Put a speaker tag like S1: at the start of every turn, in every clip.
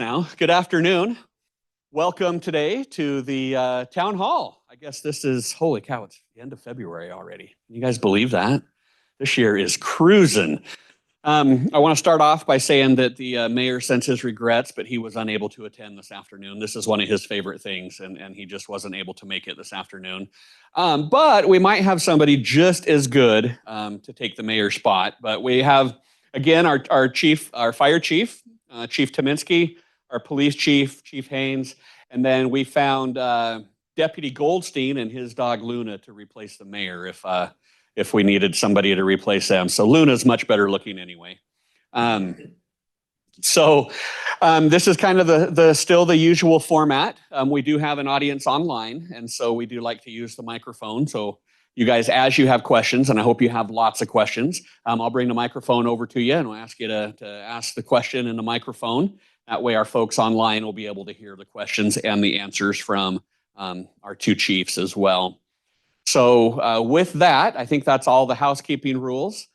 S1: Now, good afternoon. Welcome today to the town hall. I guess this is, holy cow, it's the end of February already. You guys believe that? This year is cruising. I want to start off by saying that the mayor sends his regrets, but he was unable to attend this afternoon. This is one of his favorite things, and he just wasn't able to make it this afternoon. But we might have somebody just as good to take the mayor's spot. But we have, again, our fire chief, Chief Tominski, our police chief, Chief Haynes, and then we found Deputy Goldstein and his dog Luna to replace the mayor if we needed somebody to replace them. So Luna's much better looking anyway. This is kind of the still the usual format. We do have an audience online, and so we do like to use the microphone. So you guys, as you have questions, and I hope you have lots of questions, I'll bring the microphone over to you and I'll ask you to ask the question in the microphone. That way our folks online will be able to hear the questions and the answers from our two chiefs as well. So with that, I think that's all the housekeeping rules.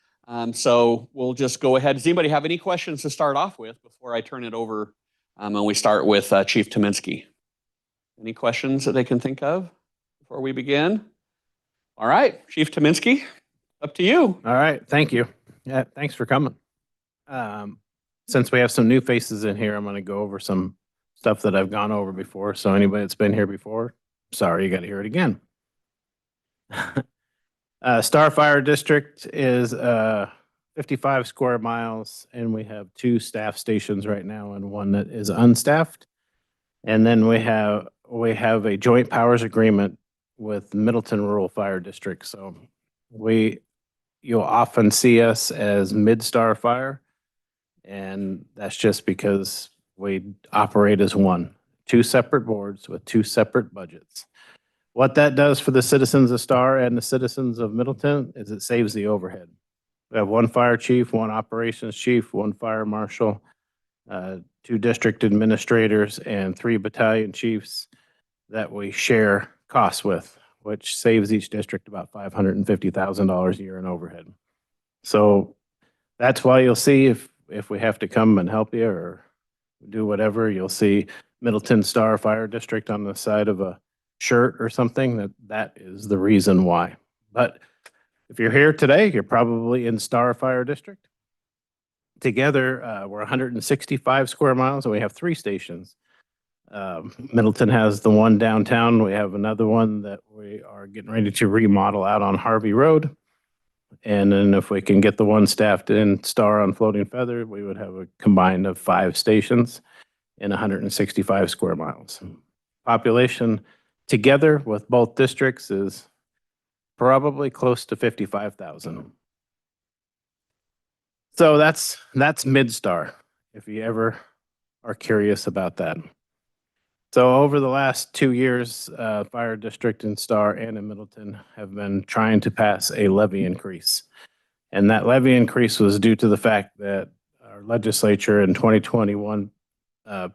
S1: So we'll just go ahead. Does anybody have any questions to start off with before I turn it over and we start with Chief Tominski? Any questions that they can think of before we begin? All right, Chief Tominski, up to you.
S2: All right, thank you. Yeah, thanks for coming. Since we have some new faces in here, I'm going to go over some stuff that I've gone over before. So anybody that's been here before, sorry, you got to hear it again. Star Fire District is 55 square miles, and we have 2 staff stations right now and 1 that is unstaffed. And then we have a joint powers agreement with Middleton Rural Fire District. So you'll often see us as Mid-Star Fire, and that's just because we operate as 2 separate boards with 2 separate budgets. What that does for the citizens of Star and the citizens of Middleton is it saves the overhead. We have 1 fire chief, 1 operations chief, 1 fire marshal, 2 district administrators, and 3 battalion chiefs that we share costs with, which saves each district about $550,000 a year in overhead. So that's why you'll see if we have to come and help you or do whatever, you'll see Middleton Star Fire District on the side of a shirt or something. That is the reason why. But if you're here today, you're probably in Star Fire District. Together, we're 165 square miles, and we have 3 stations. Middleton has the 1 downtown. We have another one that we are getting ready to remodel out on Harvey Road. And then if we can get the 1 staffed in Star on Floating Feather, we would have a combined of 5 stations in 165 square miles. Population together with both districts is probably close to 55,000. So that's Mid-Star, if you ever are curious about that. So over the last 2 years, Fire District in Star and in Middleton have been trying to pass a levy increase. And that levy increase was due to the fact that our legislature in 2021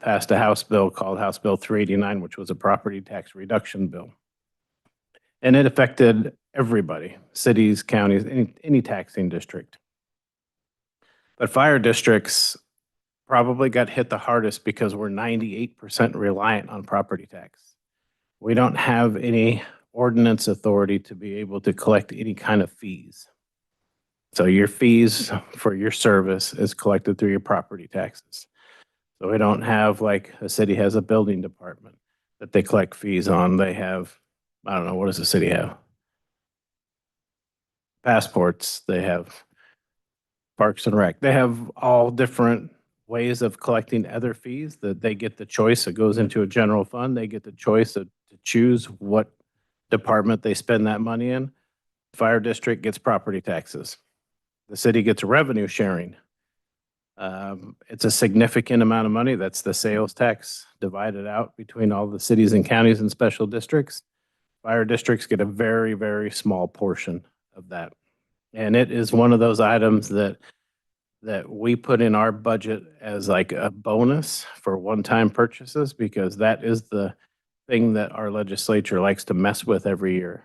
S2: passed a House bill called House Bill 389, which was a property tax reduction bill. And it affected everybody, cities, counties, any taxing district. But fire districts probably got hit the hardest because we're 98% reliant on property tax. We don't have any ordinance authority to be able to collect any kind of fees. So your fees for your service is collected through your property taxes. So we don't have, like a city has a building department that they collect fees on. They have, I don't know, what does the city have? Passports, they have Parks and Rec. They have all different ways of collecting other fees that they get the choice. It goes into a general fund. They get the choice to choose what department they spend that money in. Fire district gets property taxes. The city gets revenue sharing. It's a significant amount of money. That's the sales tax divided out between all the cities and counties and special districts. Fire districts get a very, very small portion of that. And it is one of those items that we put in our budget as like a bonus for one-time purchases, because that is the thing that our legislature likes to mess with every year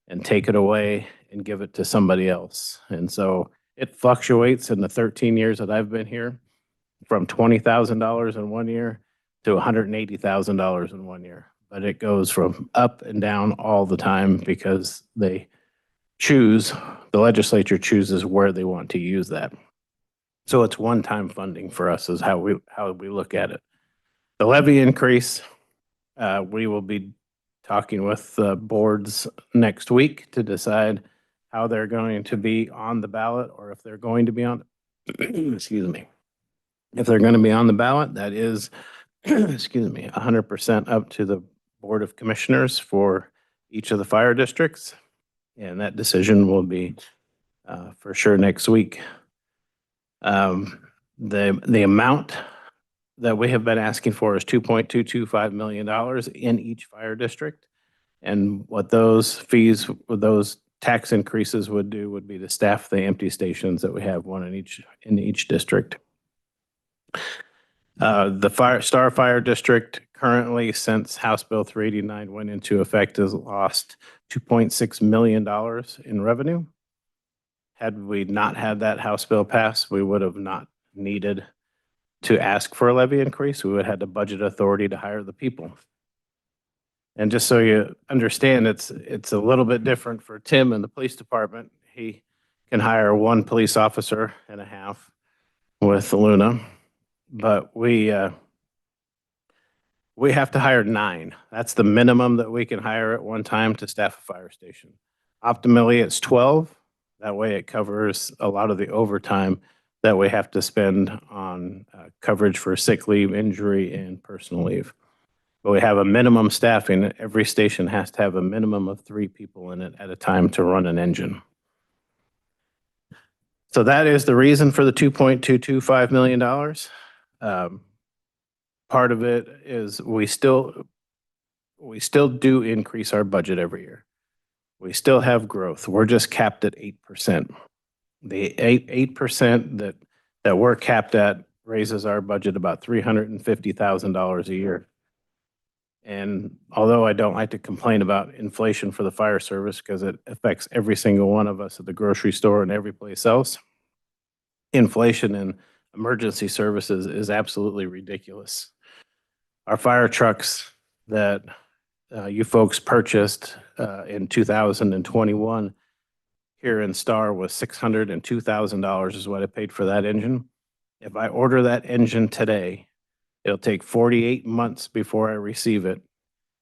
S2: and take it away and give it to somebody else. And so it fluctuates in the 13 years that I've been here from $20,000 in one year to $180,000 in 1 year. But it goes from up and down all the time because the legislature chooses where they want to use that. So it's one-time funding for us is how we look at it. The levy increase, we will be talking with the boards next week to decide how they're going to be on the ballot, or if they're going to be on, excuse me. If they're going to be on the ballot, that is, excuse me, 100% up to the Board of Commissioners for each of the fire districts. And that decision will be for sure next week. The amount that we have been asking for is $2.225 million in each fire district. And what those fees, those tax increases would do would be to staff the empty stations that we have, one in each district. The Star Fire District currently, since House Bill 389 went into effect, has lost $2.6 million in revenue. Had we not had that House bill pass, we would have not needed to ask for a levy increase. We would have had the budget authority to hire the people. And just so you understand, it's a little bit different for Tim in the police department. He can hire one police officer and a half with Luna, but we have to hire 9. That's the minimum that we can hire at one time to staff a fire station. Optimally, it's 12. That way it covers a lot of the overtime that we have to spend on coverage for sick leave, injury, and personal leave. But we have a minimum staffing. Every station has to have a minimum of 3 people in it at a time to run an engine. So that is the reason for the $2.225 million. Part of it is we still do increase our budget every year. We still have growth. We're just capped at 8%. The 8% that we're capped at raises our budget about $350,000 a year. And although I don't like to complain about inflation for the fire service because it affects every single one of us at the grocery store and every place else, inflation in emergency services is absolutely ridiculous. Our fire trucks that you folks purchased in 2021 here in Star was $602,000 is what I paid for that engine. If I order that engine today, it'll take 48 months before I receive it,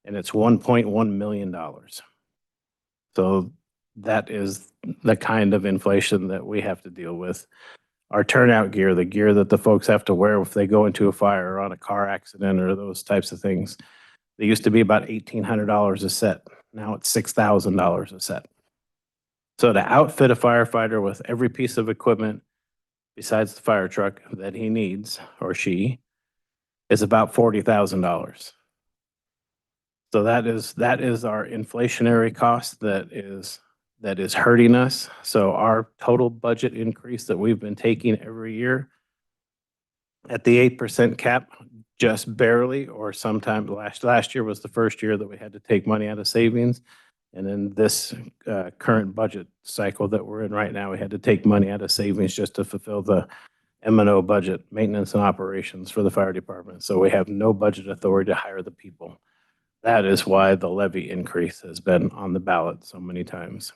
S2: and it's $1.1 million. So that is the kind of inflation that we have to deal with. Our turnout gear, the gear that the folks have to wear if they go into a fire or on a car accident or those types of things, they used to be about $1,800 a set. Now it's $6,000 a set. So to outfit a firefighter with every piece of equipment besides the fire truck that he needs, or she, is about $40,000. So that is our inflationary cost that is hurting us. So our total budget increase that we've been taking every year at the 8% cap, just barely, or sometime last year was the first year that we had to take money out of savings. And in this current budget cycle that we're in right now, we had to take money out of savings just to fulfill the M&O budget, maintenance and operations for the fire department. So we have no budget authority to hire the people. That is why the levy increase has been on the ballot so many times.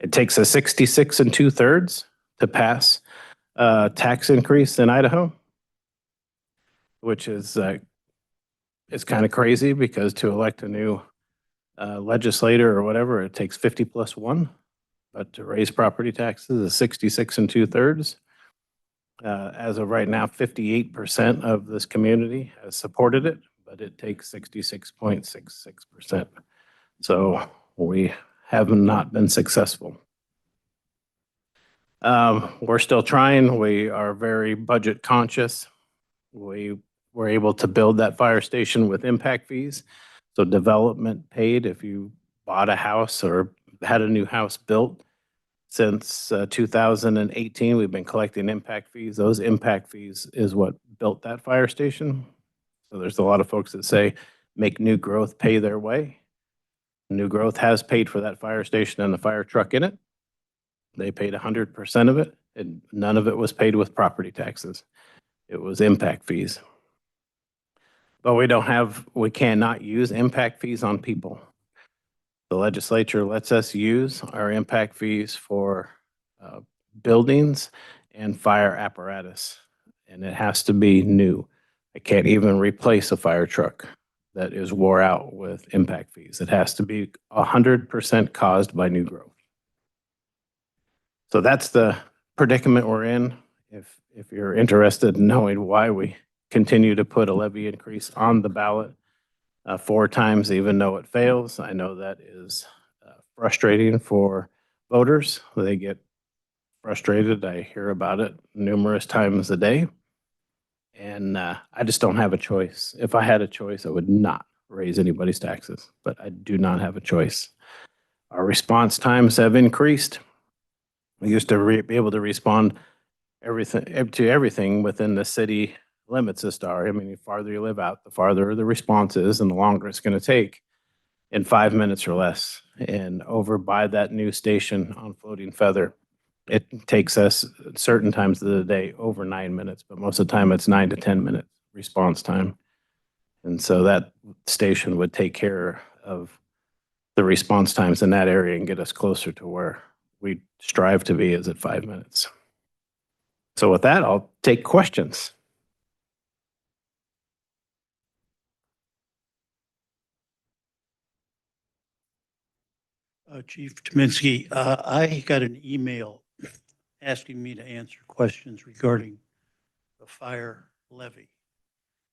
S2: It takes a 66 2/3 to pass a tax increase in Idaho, which is it's kind of crazy because to elect a new legislator or whatever, it takes 50 plus 1. But to raise property taxes is 66 2/3. As of right now, 58% of this community has supported it, but it takes 66.66%. So we have not been successful. We're still trying. We are very budget conscious. We were able to build that fire station with impact fees. So development paid if you bought a house or had a new house built. Since 2018, we've been collecting impact fees. Those impact fees is what built that fire station. So there's a lot of folks that say, make new growth pay their way. New growth has paid for that fire station and the fire truck in it. They paid 100% of it, and none of it was paid with property taxes. It was impact fees. But we cannot use impact fees on people. The legislature lets us use our impact fees for buildings and fire apparatus, and it has to be new. I can't even replace a fire truck that is wore out with impact fees. It has to be 100% caused by new growth. So that's the predicament we're in. If you're interested in knowing why we continue to put a levy increase on the ballot 4 times, even though it fails, I know that is frustrating for voters. They get frustrated. I hear about it numerous times a day. And I just don't have a choice. If I had a choice, I would not raise anybody's taxes, but I do not have a choice. Our response times have increased. We used to be able to respond to everything within the city limits of Star. I mean, the farther you live out, the farther the response is and the longer it's going to take in 5 minutes or less. And over by that new station on Floating Feather, it takes us certain times of the day over 9 minutes, but most of the time it's 9 to 10 minutes response time. And so that station would take care of the response times in that area and get us closer to where we strive to be, is at 5 minutes. So with that, I'll take questions.
S3: Chief Tominski, I got an email asking me to answer questions regarding the fire levy.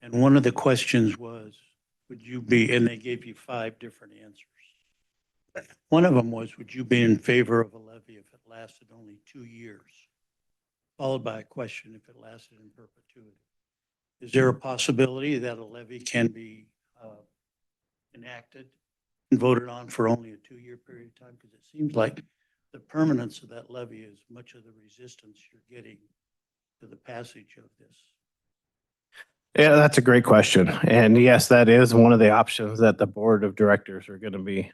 S3: And one of the questions was, would you be, and they gave you 5 different answers. One of them was, would you be in favor of a levy if it lasted only 2 years? Followed by a question, if it lasted in perpetuity. Is there a possibility that a levy can be enacted and voted on for only a 2-year period of time? Because it seems like the permanence of that levy is much of the resistance you're getting to the passage of this.
S2: Yeah, that's a great question. And yes, that is one of the options that the board of directors are going to be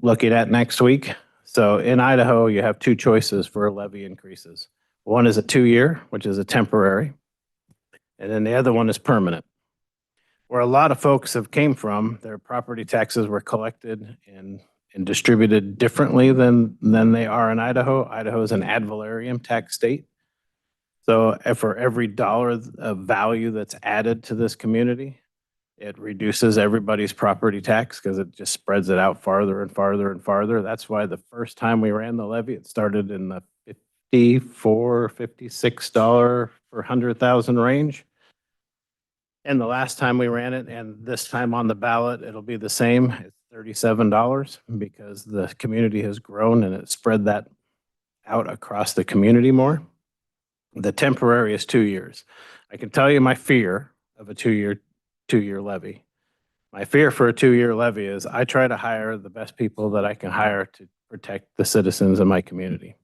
S2: looking at next week. So in Idaho, you have 2 choices for levy increases. One is a 2-year, which is a temporary, and then the other one is permanent. Where a lot of folks have came from, their property taxes were collected and distributed differently than they are in Idaho. Idaho is an ad valorem tax state. So for every dollar of value that's added to this community, it reduces everybody's property tax because it just spreads it out farther and farther and farther. That's why the first time we ran the levy, it started in the $54, $56 per 100,000 range. And the last time we ran it, and this time on the ballot, it'll be the same. It's $37 because the community has grown and it spread that out across the community more. The temporary is 2 years. I can tell you my fear of a two-year levy. My fear for a 2-year levy is I try to hire the best people that I can hire to protect the citizens of my community.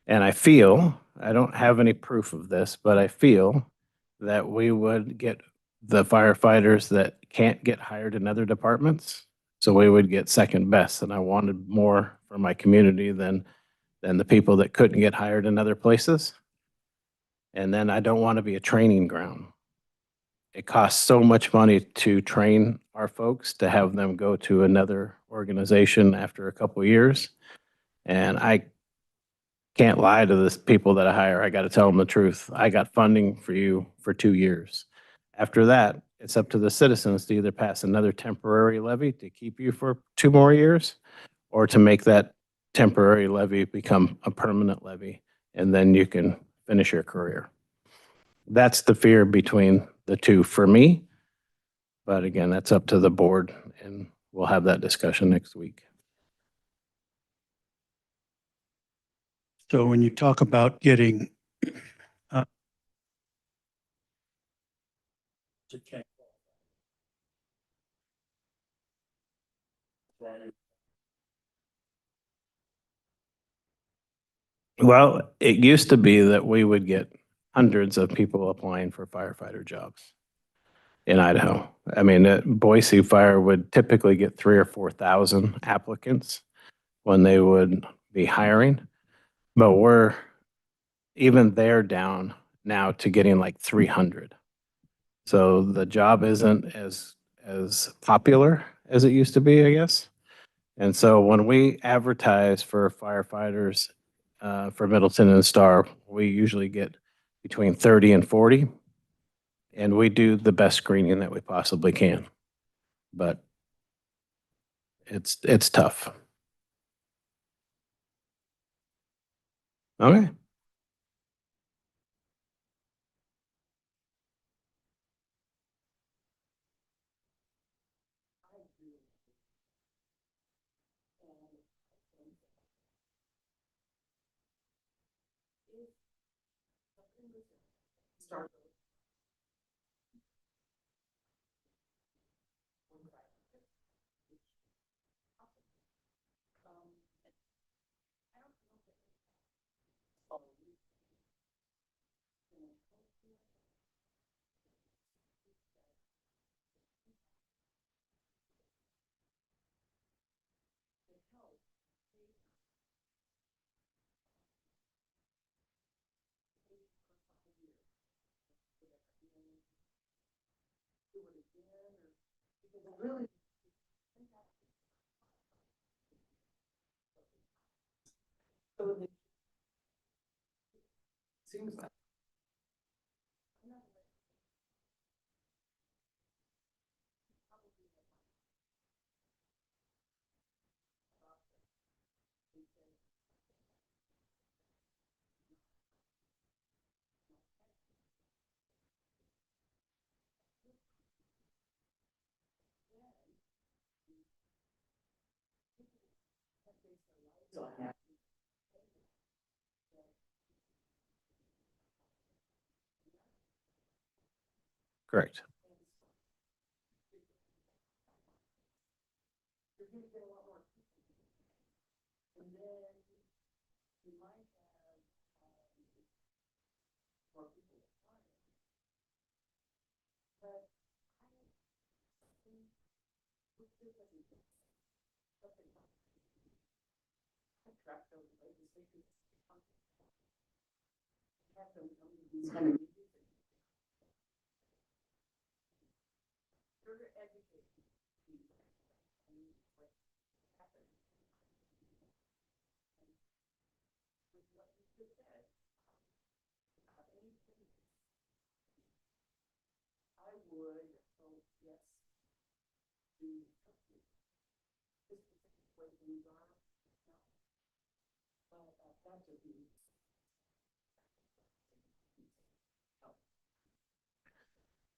S2: And I feel, I don't have any proof of this, but I feel that we would get the firefighters that can't get hired in other departments. So we would get second best. And I wanted more for my community than the people that couldn't get hired in other places. And then I don't want to be a training ground. It costs so much money to train our folks to have them go to another organization after a couple of years. And I can't lie to the people that I hire. I got to tell them the truth. I got funding for you for 2 years. After that, it's up to the citizens to either pass another temporary levy to keep you for 2 more years or to make that temporary levy become a permanent levy, and then you can finish your career. That's the fear between the two for me. But again, that's up to the board, and we'll have that discussion next week.
S3: So when you talk about getting
S2: Well, it used to be that we would get hundreds of people applying for firefighter jobs in Idaho. I mean, Boise Fire would typically get 3,000 or 4,000 applicants when they would be hiring, but we're even there down now to getting like 300. So the job isn't as popular as it used to be, I guess. And so when we advertise for firefighters for Middleton and Star, we usually get between 30 and 40. And we do the best screening that we possibly can. But it's tough. Okay. Correct.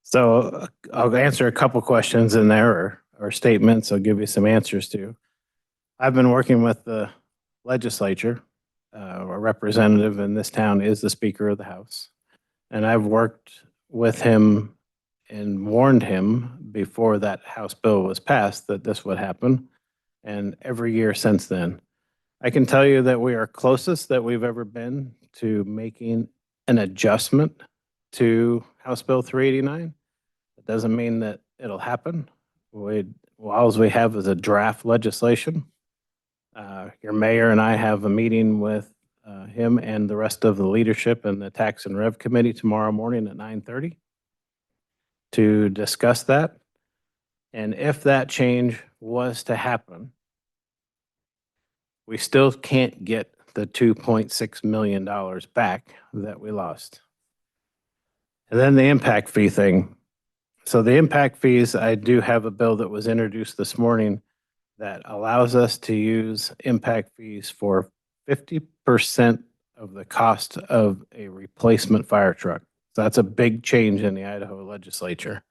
S2: So I'll answer a couple questions in there or statements. I'll give you some answers to. I've been working with the legislature. A representative in this town is the Speaker of the House. And I've worked with him and warned him before that House bill was passed that this would happen. And every year since then, I can tell you that we are closest that we've ever been to making an adjustment to House Bill 389. It doesn't mean that it'll happen. All we have is a draft legislation. Your mayor and I have a meeting with him and the rest of the leadership and the Tax and Rev Committee tomorrow morning at 9:30 to discuss that. And if that change was to happen, we still can't get the $2.6 million back that we lost. And then the impact fee thing. So the impact fees, I do have a bill that was introduced this morning that allows us to use impact fees for 50% of the cost of a replacement fire truck. So that's a big change in the Idaho legislature.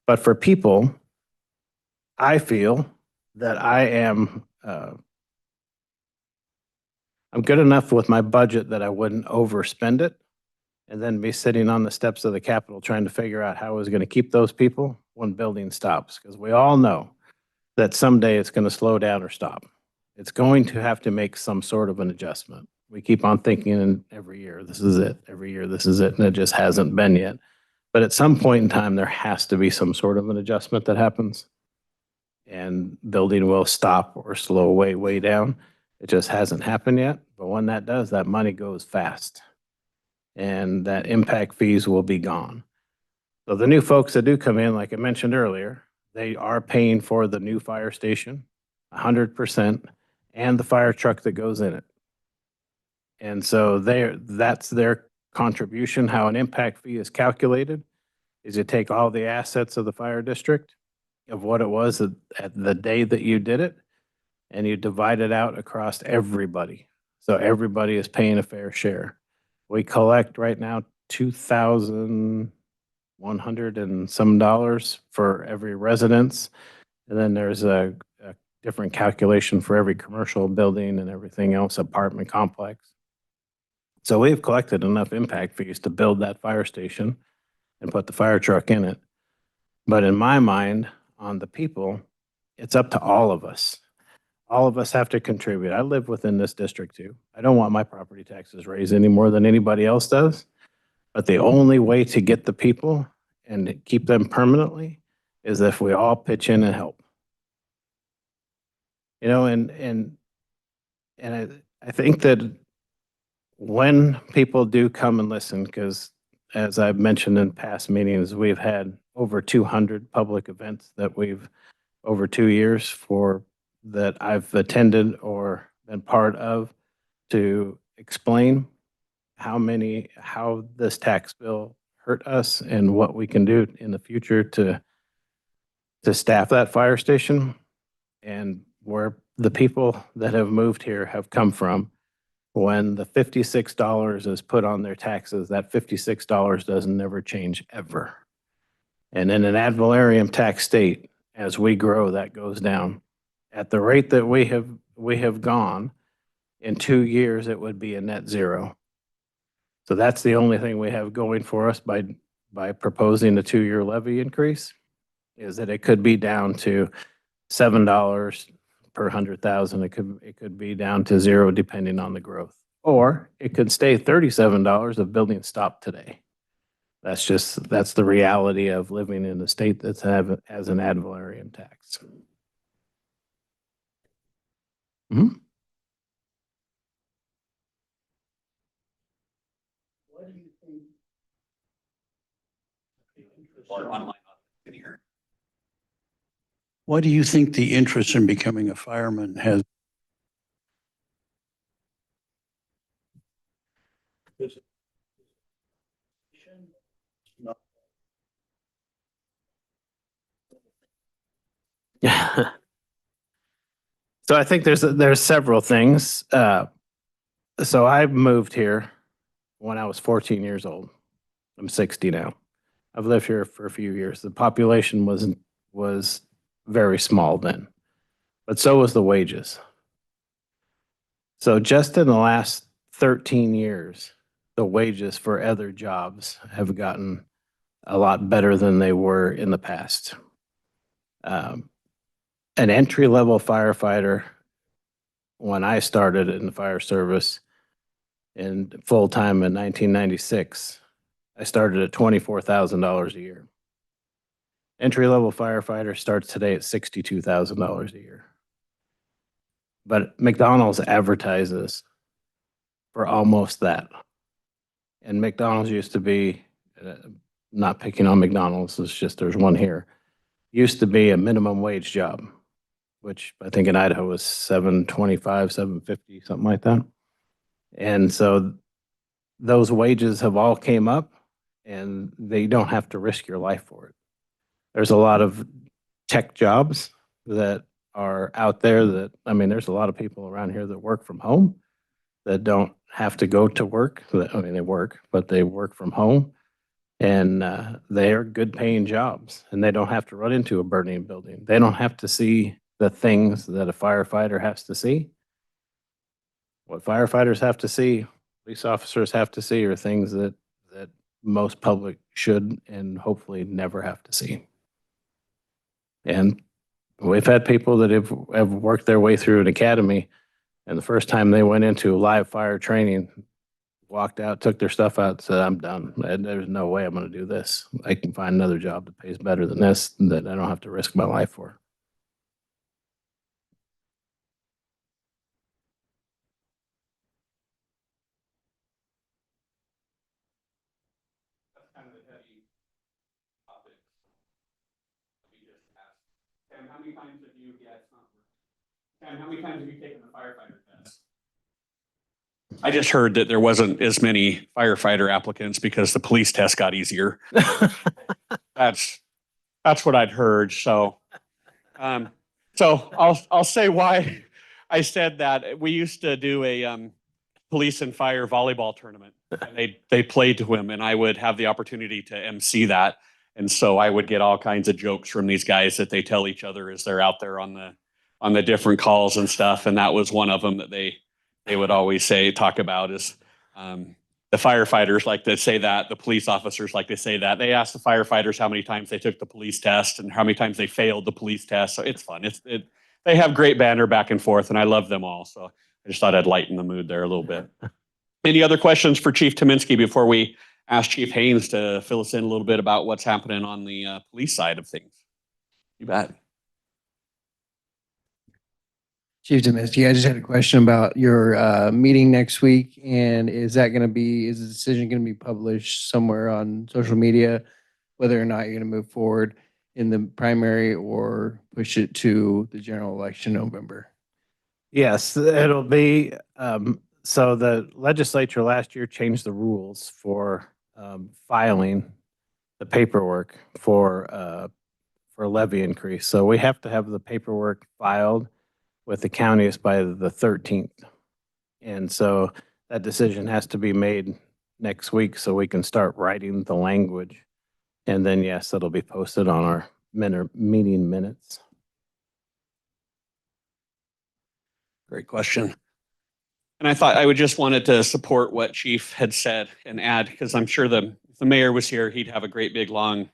S2: But for people, I feel that I'm good enough with my budget that I wouldn't overspend it and then be sitting on the steps of the Capitol trying to figure out how I was going to keep those people when building stops. Because we all know that someday it's going to slow down or stop. It's going to have to make some sort of an adjustment. We keep on thinking every year, this is it. Every year, this is it. And it just hasn't been yet. But at some point in time, there has to be some sort of an adjustment that happens. And building will stop or slow way down. It just hasn't happened yet. But when that does, that money goes fast. And that impact fees will be gone. So the new folks that do come in, like I mentioned earlier, they are paying for the new fire station, 100%, and the fire truck that goes in it. And so that's their contribution. How an impact fee is calculated is you take all the assets of the fire district of what it was at the day that you did it, and you divide it out across everybody. So everybody is paying a fair share. We collect right now 2,100 and some dollars for every residence. And then there's a different calculation for every commercial building and everything else, apartment complex. So we've collected enough impact fees to build that fire station and put the fire truck in it. But in my mind, on the people, it's up to all of us. All of us have to contribute. I live within this district too. I don't want my property taxes raised any more than anybody else does. But the only way to get the people and keep them permanently is if we all pitch in and help. You know, and I think that when people do come and listen, because as I've mentioned in past meetings, we've had over 200 public events that we've over 2 years for that I've attended or been part of to explain how this tax bill hurt us and what we can do in the future to staff that fire station and where the people that have moved here have come from. When the $56 is put on their taxes, that $56 doesn't never change ever. And in an ad valorem tax state, as we grow, that goes down. At the rate that we have gone, in 2 years, it would be a net zero. So that's the only thing we have going for us by proposing a 2-year levy increase, is that it could be down to $7 per 100,000. It could be down to zero depending on the growth. Or it could stay $37 if buildings stop today. That's the reality of living in a state that's has an ad valorem tax. Mhm.
S3: What do you think?
S1: Or online in here.
S3: What do you think the interest in becoming a fireman has?
S2: Yeah. So I think there's several things. So I moved here when I was 14 years old. I'm 60 now. I've lived here for a few years. The population was very small then, but so was the wages. So just in the last 13 years, the wages for other jobs have gotten a lot better than they were in the past. An entry-level firefighter, when I started in the fire service in full-time in 1996, I started at $24,000 a year. Entry-level firefighter starts today at $62,000 a year. But McDonald's advertises for almost that. And McDonald's used to be, not picking on McDonald's, it's just there's one here, used to be a minimum wage job, which I think in Idaho was $7.25, $7.50, something like that. And so those wages have all came up and they don't have to risk your life for it. There's a lot of tech jobs that are out there there's a lot of people around here that work from home that don't have to go to work. They work, but they work from home and they are good paying jobs and they don't have to run into a burning building. They don't have to see the things that a firefighter has to see. What firefighters have to see, police officers have to see, are things that most public should and hopefully never have to see. And we've had people that have worked their way through an academy, and the first time they went into live fire training, walked out, took their stuff out, said, "I'm done. There's no way I'm going to do this. I can find another job that pays better than this, that I don't have to risk my life for."
S1: Sam, how many times have you, yeah, it's not working. Sam, how many times have you taken the firefighter test? I just heard that there wasn't as many firefighter applicants because the police test got easier. That's what I'd heard. So, I'll say why I said that. We used to do a police and fire volleyball tournament. And they played to him, and I would have the opportunity to MC that. And so I would get all kinds of jokes from these guys that they tell each other as they're out there on the different calls and stuff. And that was one of them that they would always talk about is the firefighters like to say that, the police officers like to say that. They asked the firefighters how many times they took the police test and how many times they failed the police test. So it's fun. They have great banter back and forth, and I love them all. So I just thought I'd lighten the mood there a little bit. Any other questions for Chief Tominski before we ask Chief Haynes to fill us in a little bit about what's happening on the police side of things? You bet.
S4: Chief Tominski, I just had a question about your meeting next week, and is the decision going to be published somewhere on social media, whether or not you're going to move forward in the primary or push it to the general election in November?
S2: Yes, it'll be, so the legislature last year changed the rules for filing the paperwork for levy increase. So we have to have the paperwork filed with the counties by the 13th. And so that decision has to be made next week so we can start writing the language. And then, yes, it'll be posted on our meeting minutes.
S1: Great question. And I thought I would just wanted to support what Chief had said and add, because I'm sure if the mayor was here, he'd have a great big long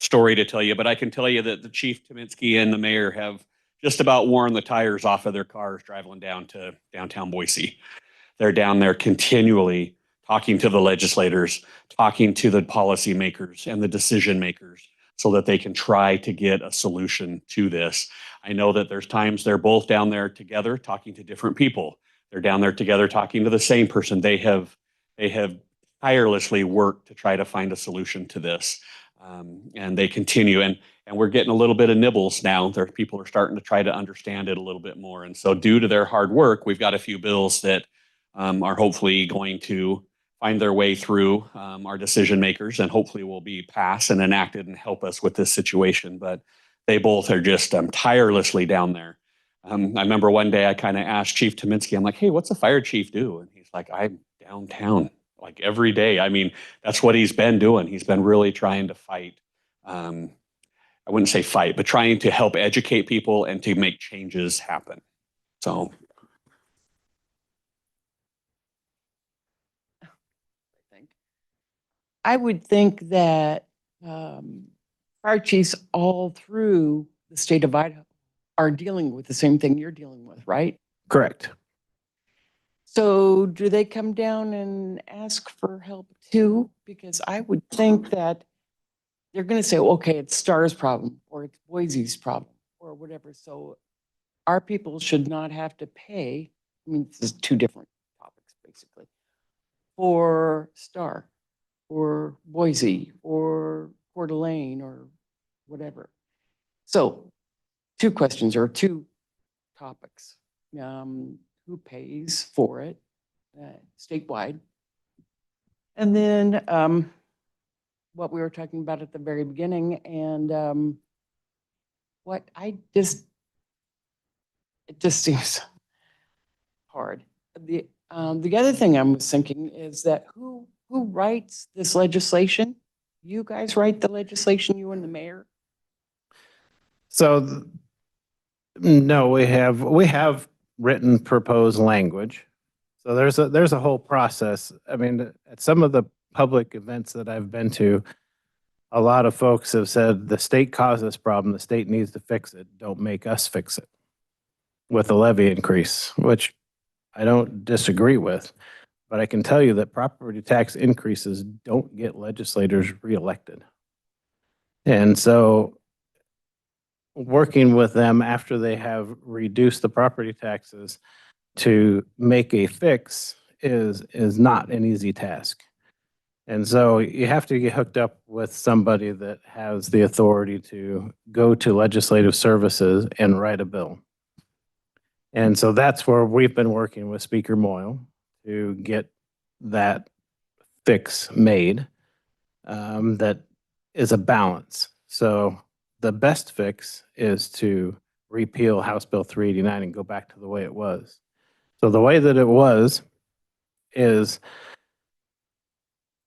S1: story to tell you. But I can tell you that the Chief Tominski and the mayor have just about worn the tires off of their cars driving down to downtown Boise. They're down there continually talking to the legislators, talking to the policymakers and the decision makers so that they can try to get a solution to this. I know that there's times they're both down there together talking to different people. They're down there together talking to the same person. They have tirelessly worked to try to find a solution to this. And they continue, and we're getting a little bit of nibbles now. People are starting to try to understand it a little bit more. And so due to their hard work, we've got a few bills that are hopefully going to find their way through our decision makers and hopefully will be passed and enacted and help us with this situation. But they both are just tirelessly down there. I remember one day I kind of asked Chief Tominski, I'm like, hey, what's a fire chief do? And he's like, I'm downtown like every day. I mean, that's what he's been doing. He's been really trying to fight. I wouldn't say fight, but trying to help educate people and to make changes happen. So.
S5: I would think that fire chiefs all through the state of Idaho are dealing with the same thing you're dealing with, right?
S2: Correct.
S5: So do they come down and ask for help too? Because I would think that they're going to say, okay, it's Star's problem or it's Boise's problem or whatever. So our people should not have to pay. I mean, this is two different topics basically, for Star or Boise or Coeur d'Alene or whatever. So two questions or two topics. Who pays for it statewide? And then what we were talking about at the very beginning, and it just seems hard. The other thing I was thinking is that who writes this legislation? You guys write the legislation, you and the mayor?
S2: So no, we have written proposed language. So there's a whole process. I mean, at some of the public events that I've been to, a lot of folks have said the state caused this problem, the state needs to fix it. Don't make us fix it with a levy increase, which I don't disagree with. But I can tell you that property tax increases don't get legislators reelected. And so working with them after they have reduced the property taxes to make a fix is not an easy task. And so you have to get hooked up with somebody that has the authority to go to legislative services and write a bill. And so that's where we've been working with Speaker Moyle to get that fix made, that is a balance. So the best fix is to repeal House Bill 389 and go back to the way it was. So the way that it was is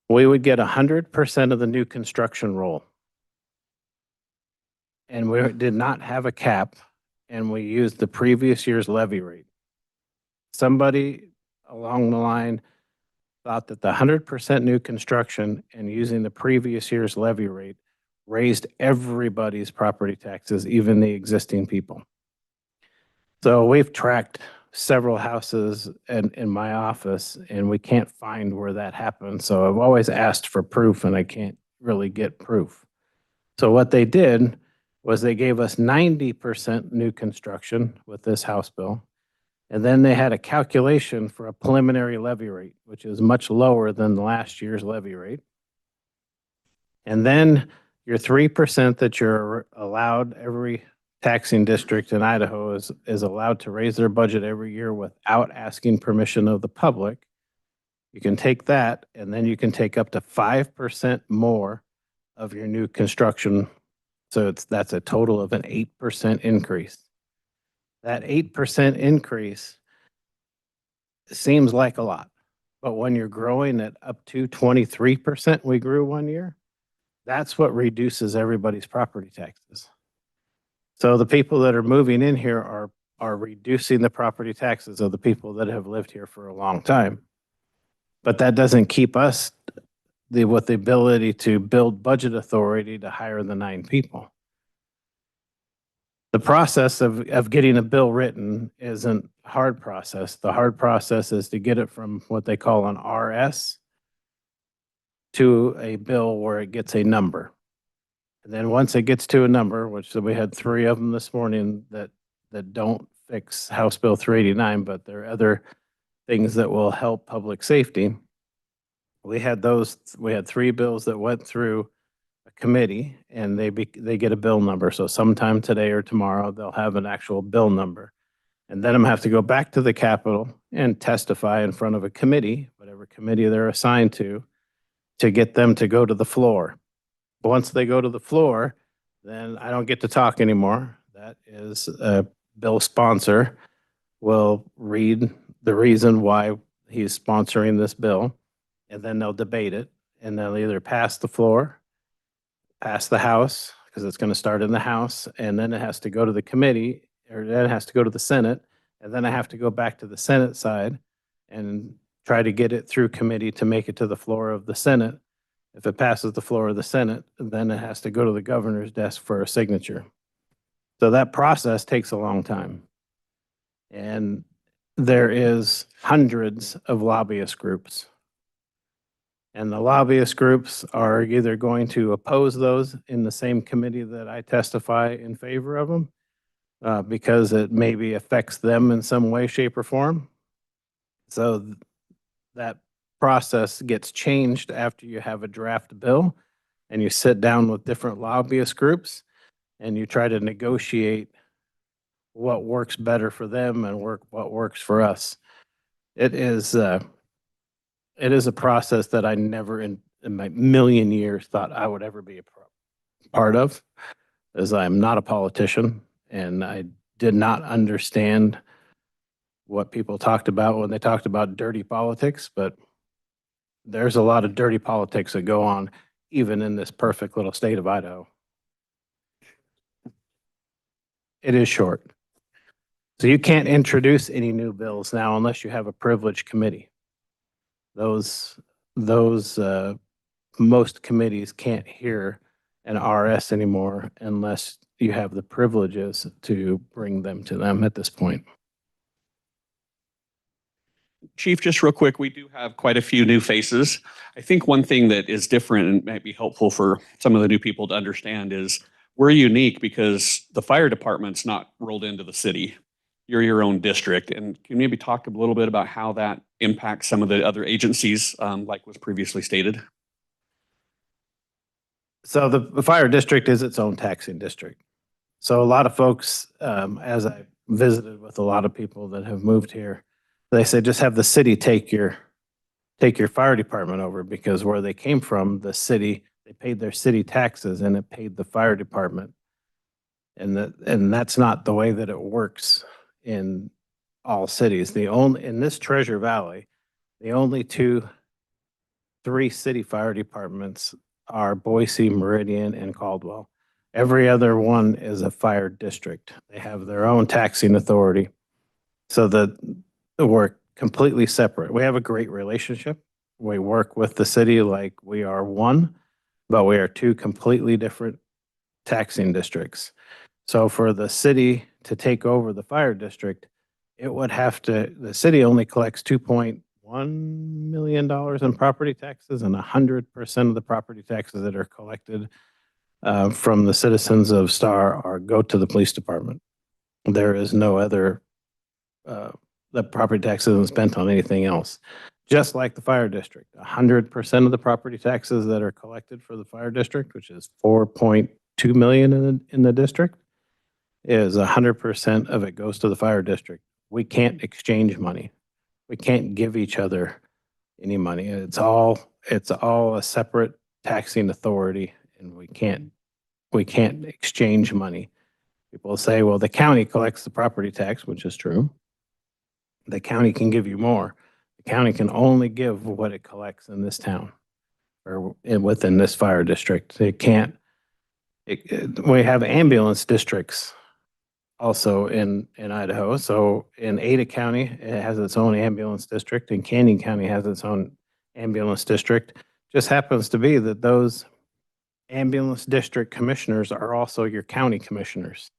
S2: we would get 100% of the new construction roll. And we did not have a cap, and we used the previous year's levy rate. Somebody along the line thought that the 100% new construction and using the previous year's levy rate raised everybody's property taxes, even the existing people. So we've tracked several houses in my office, and we can't find where that happened. So I've always asked for proof, and I can't really get proof. So what they did was they gave us 90% new construction with this House bill. And then they had a calculation for a preliminary levy rate, which is much lower than last year's levy rate. And then your 3% that you're allowed, every taxing district in Idaho is allowed to raise their budget every year without asking permission of the public. You can take that, and then you can take up to 5% more of your new construction. So that's a total of an 8% increase. That 8% increase seems like a lot, but when you're growing at up to 23%, we grew one year, that's what reduces everybody's property taxes. So the people that are moving in here are reducing the property taxes of the people that have lived here for a long time. But that doesn't keep us with the ability to build budget authority to hire the 9 people. The process of getting a bill written isn't a hard process. The hard process is to get it from what they call an RS to a bill where it gets a number. And then once it gets to a number, which we had 3 of them this morning that don't fix House Bill 389, but there are other things that will help public safety. We had 3 bills that went through a committee, and they get a bill number. So sometime today or tomorrow, they'll have an actual bill number. And then I'm gonna have to go back to the Capitol and testify in front of a committee, whatever committee they're assigned to get them to go to the floor. Once they go to the floor, then I don't get to talk anymore. That is a bill sponsor will read the reason why he's sponsoring this bill, and then they'll debate it, and they'll either pass the floor, pass the House, because it's going to start in the House, and then it has to go to the committee, or then it has to go to the Senate, and then I have to go back to the Senate side and try to get it through committee to make it to the floor of the Senate. If it passes the floor of the Senate, then it has to go to the governor's desk for a signature. So that process takes a long time. And there is hundreds of lobbyist groups. And the lobbyist groups are either going to oppose those in the same committee that I testify in favor of them, because it maybe affects them in some way, shape, or form. So that process gets changed after you have a draft bill, and you sit down with different lobbyist groups and you try to negotiate what works better for them and what works for us. It is a process that I never in my million years thought I would ever be a part of, as I'm not a politician, and I did not understand what people talked about when they talked about dirty politics, but there's a lot of dirty politics that go on even in this perfect little state of Idaho. It is short. So you can't introduce any new bills now unless you have a privileged committee. Those most committees can't hear an RS anymore unless you have the privileges to bring them to them at this point.
S1: Chief, just real quick, we do have quite a few new faces. I think one thing that is different and might be helpful for some of the new people to understand is we're unique because the fire department's not rolled into the city. You're your own district. And can you maybe talk a little bit about how that impacts some of the other agencies, like was previously stated?
S2: So the fire district is its own taxing district. So a lot of folks, as I visited with a lot of people that have moved here, they say just have the city take your fire department over, because where they came from, the city, they paid their city taxes and it paid the fire department. And that's not the way that it works in all cities. In this Treasure Valley, the only three city fire departments are Boise, Meridian, and Caldwell. Every other one is a fire district. They have their own taxing authority. So that we're completely separate. We have a great relationship. We work with the city like we are one, but we are two completely different taxing districts. So for the city to take over the fire district, the city only collects $2.1 million in property taxes, and 100% of the property taxes that are collected from the citizens of Star go to the police department. There is no other, the property tax isn't spent on anything else. Just like the fire district, 100% of the property taxes that are collected for the fire district, which is 4.2 million in the district, is 100% of it goes to the fire district. We can't exchange money. We can't give each other any money. It's all a separate taxing authority, and we can't exchange money. People say, well, the county collects the property tax, which is true. The county can give you more. The county can only give what it collects in this town or within this fire district. It can't. We have ambulance districts also in Idaho. So in Ada County, it has its own ambulance district, and Canyon County has its own ambulance district. Just happens to be that those ambulance district commissioners are also your county commissioners.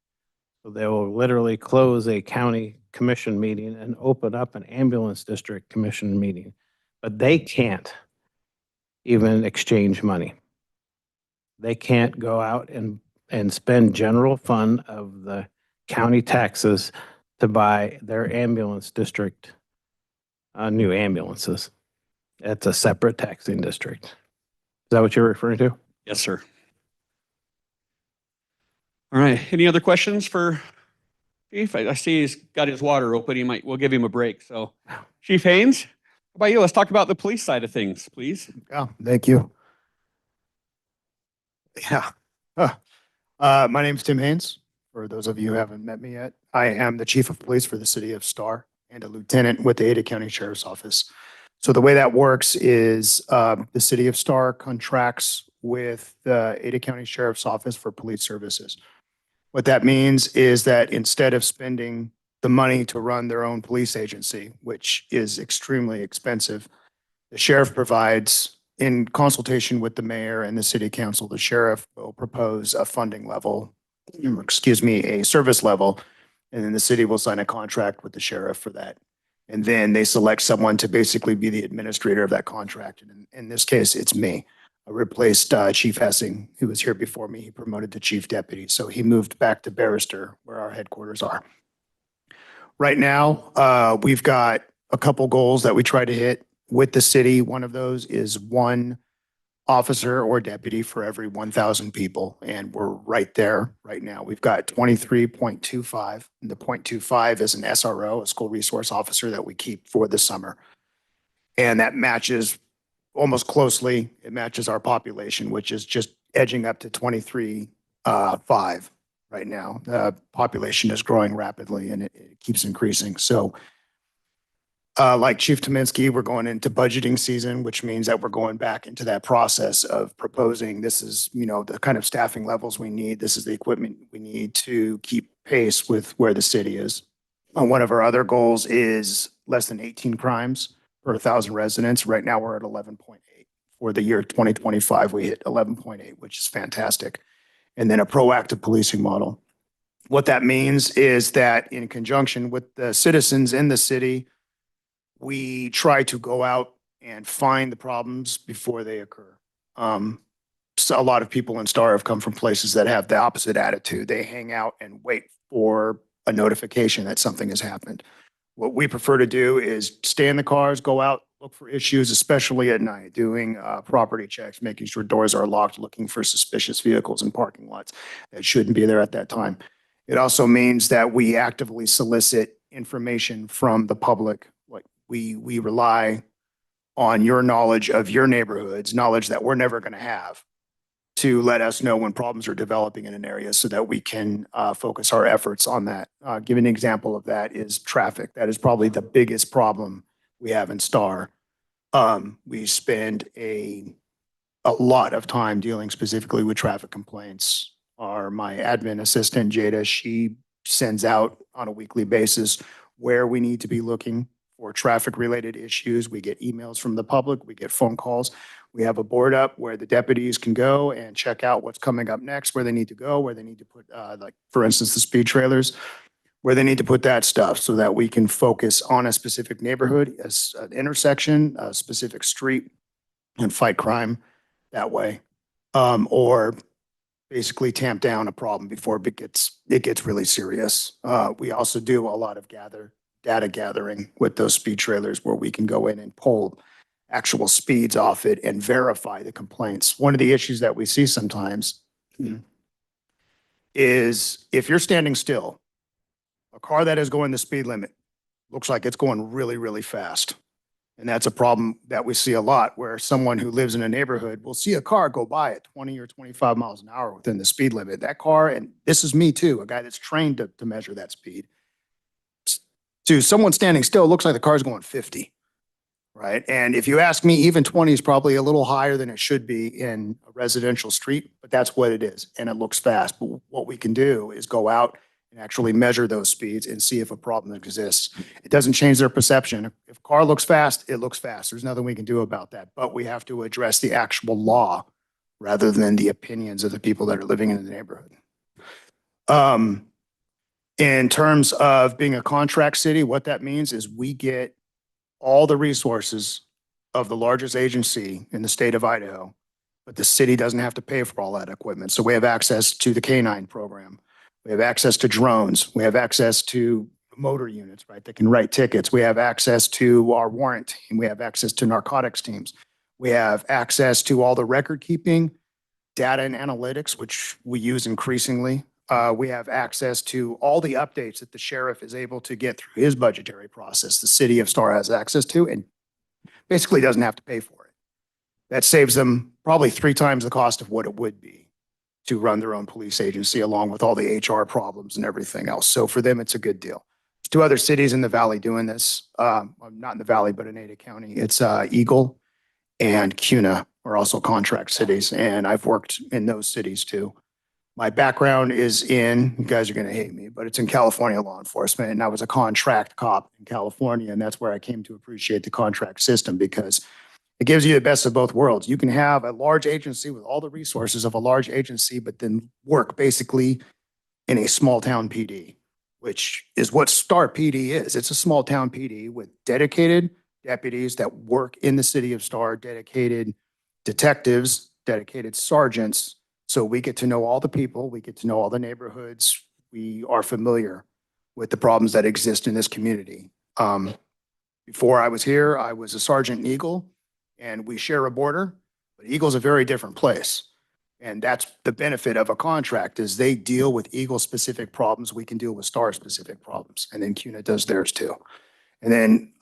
S2: So they will literally close a county commission meeting and open up an ambulance district commission meeting, but they can't even exchange money. They can't go out and spend general fund of the county taxes to buy their ambulance district new ambulances. It's a separate taxing district. Is that what you're referring to?
S1: Yes, sir. All right. Any other questions for Chief? I see he's got his water open. We'll give him a break. So Chief Haynes, how about you? Let's talk about the police side of things, please.
S6: Yeah, thank you. Yeah. My name's Tim Haynes. For those of you who haven't met me yet, I am the chief of police for the city of Star and a lieutenant with the Ada County Sheriff's Office. So the way that works is the city of Star contracts with the Ada County Sheriff's Office for police services. What that means is that instead of spending the money to run their own police agency, which is extremely expensive, the sheriff provides, in consultation with the mayor and the city council, the sheriff will propose a funding level, a service level, and then the city will sign a contract with the sheriff for that. And then they select someone to basically be the administrator of that contract. And in this case, it's me. I replaced Chief Hessing, who was here before me. He promoted to chief deputy. So he moved back to Barrister, where our headquarters are. Right now, we've got a couple goals that we try to hit with the city. One of those is one officer or deputy for every 1,000 people. And we're right there right now. We've got 23.25. And the 0.25 is an SRO, a school resource officer that we keep for the summer. And that matches almost closely. It matches our population, which is just edging up to 23.5 right now. The population is growing rapidly and it keeps increasing. So like Chief Tominski, we're going into budgeting season, which means that we're going back into that process of proposing, this is, the kind of staffing levels we need. This is the equipment we need to keep pace with where the city is. One of our other goals is less than 18 crimes per 1,000 residents. Right now we're at 11.8. For the year 2025, we hit 11.8, which is fantastic. And then a proactive policing model. What that means is that in conjunction with the citizens in the city, we try to go out and find the problems before they occur. So a lot of people in Star have come from places that have the opposite attitude. They hang out and wait for a notification that something has happened. What we prefer to do is stay in the cars, go out, look for issues, especially at night, doing property checks, making sure doors are locked, looking for suspicious vehicles in parking lots that shouldn't be there at that time. It also means that we actively solicit information from the public. Like we rely on your knowledge of your neighborhoods, knowledge that we're never going to have, to let us know when problems are developing in an area so that we can focus our efforts on that. Give an example of that is traffic. That is probably the biggest problem we have in Star. We spend a lot of time dealing specifically with traffic complaints. My admin assistant, Jada, she sends out on a weekly basis where we need to be looking for traffic-related issues. We get emails from the public, we get phone calls. We have a board up where the deputies can go and check out what's coming up next, where they need to go, where they need to put, like, for instance, the speed trailers, where they need to put that stuff so that we can focus on a specific neighborhood, as an intersection, a specific street, and fight crime that way. Or basically tamp down a problem before it gets really serious. We also do a lot of data gathering with those speed trailers where we can go in and pull actual speeds off it and verify the complaints. One of the issues that we see sometimes is if you're standing still, a car that is going the speed limit looks like it's going really, really fast. And that's a problem that we see a lot, where someone who lives in a neighborhood will see a car go by at 20 or 25 miles an hour within the speed limit. That car, and this is me too, a guy that's trained to measure that speed. To someone standing still, it looks like the car's going 50, right? And if you ask me, even 20 is probably a little higher than it should be in a residential street, but that's what it is, and it looks fast. But what we can do is go out and actually measure those speeds and see if a problem exists. It doesn't change their perception. If a car looks fast, it looks fast. There's nothing we can do about that, but we have to address the actual law rather than the opinions of the people that are living in the neighborhood. In terms of being a contract city, what that means is we get all the resources of the largest agency in the state of Idaho, but the city doesn't have to pay for all that equipment. So we have access to the K-9 program. We have access to drones. We have access to motor units, right, that can write tickets. We have access to our warrant team. We have access to narcotics teams. We have access to all the record keeping, data and analytics, which we use increasingly. We have access to all the updates that the sheriff is able to get through his budgetary process. The city of Star has access to and basically doesn't have to pay for it. That saves them probably 3 times the cost of what it would be to run their own police agency, along with all the HR problems and everything else. So for them, it's a good deal. There's 2 other cities in the valley doing this. Not in the valley, but in Ada County. It's Eagle and Kuna are also contract cities, and I've worked in those cities too. My background is in, you guys are going to hate me, but it's in California law enforcement, and I was a contract cop in California, and that's where I came to appreciate the contract system, because it gives you the best of both worlds. You can have a large agency with all the resources of a large agency, but then work basically in a small town PD, which is what Star PD is. It's a small town PD with dedicated deputies that work in the city of Star, dedicated detectives, dedicated sergeants. So we get to know all the people, we get to know all the neighborhoods. We are familiar with the problems that exist in this community. Before I was here, I was a sergeant in Eagle, and we share a border, but Eagle's a very different place. And that's the benefit of a contract, is they deal with Eagle-specific problems. We can deal with Star-specific problems, and then CUNA does theirs too. And then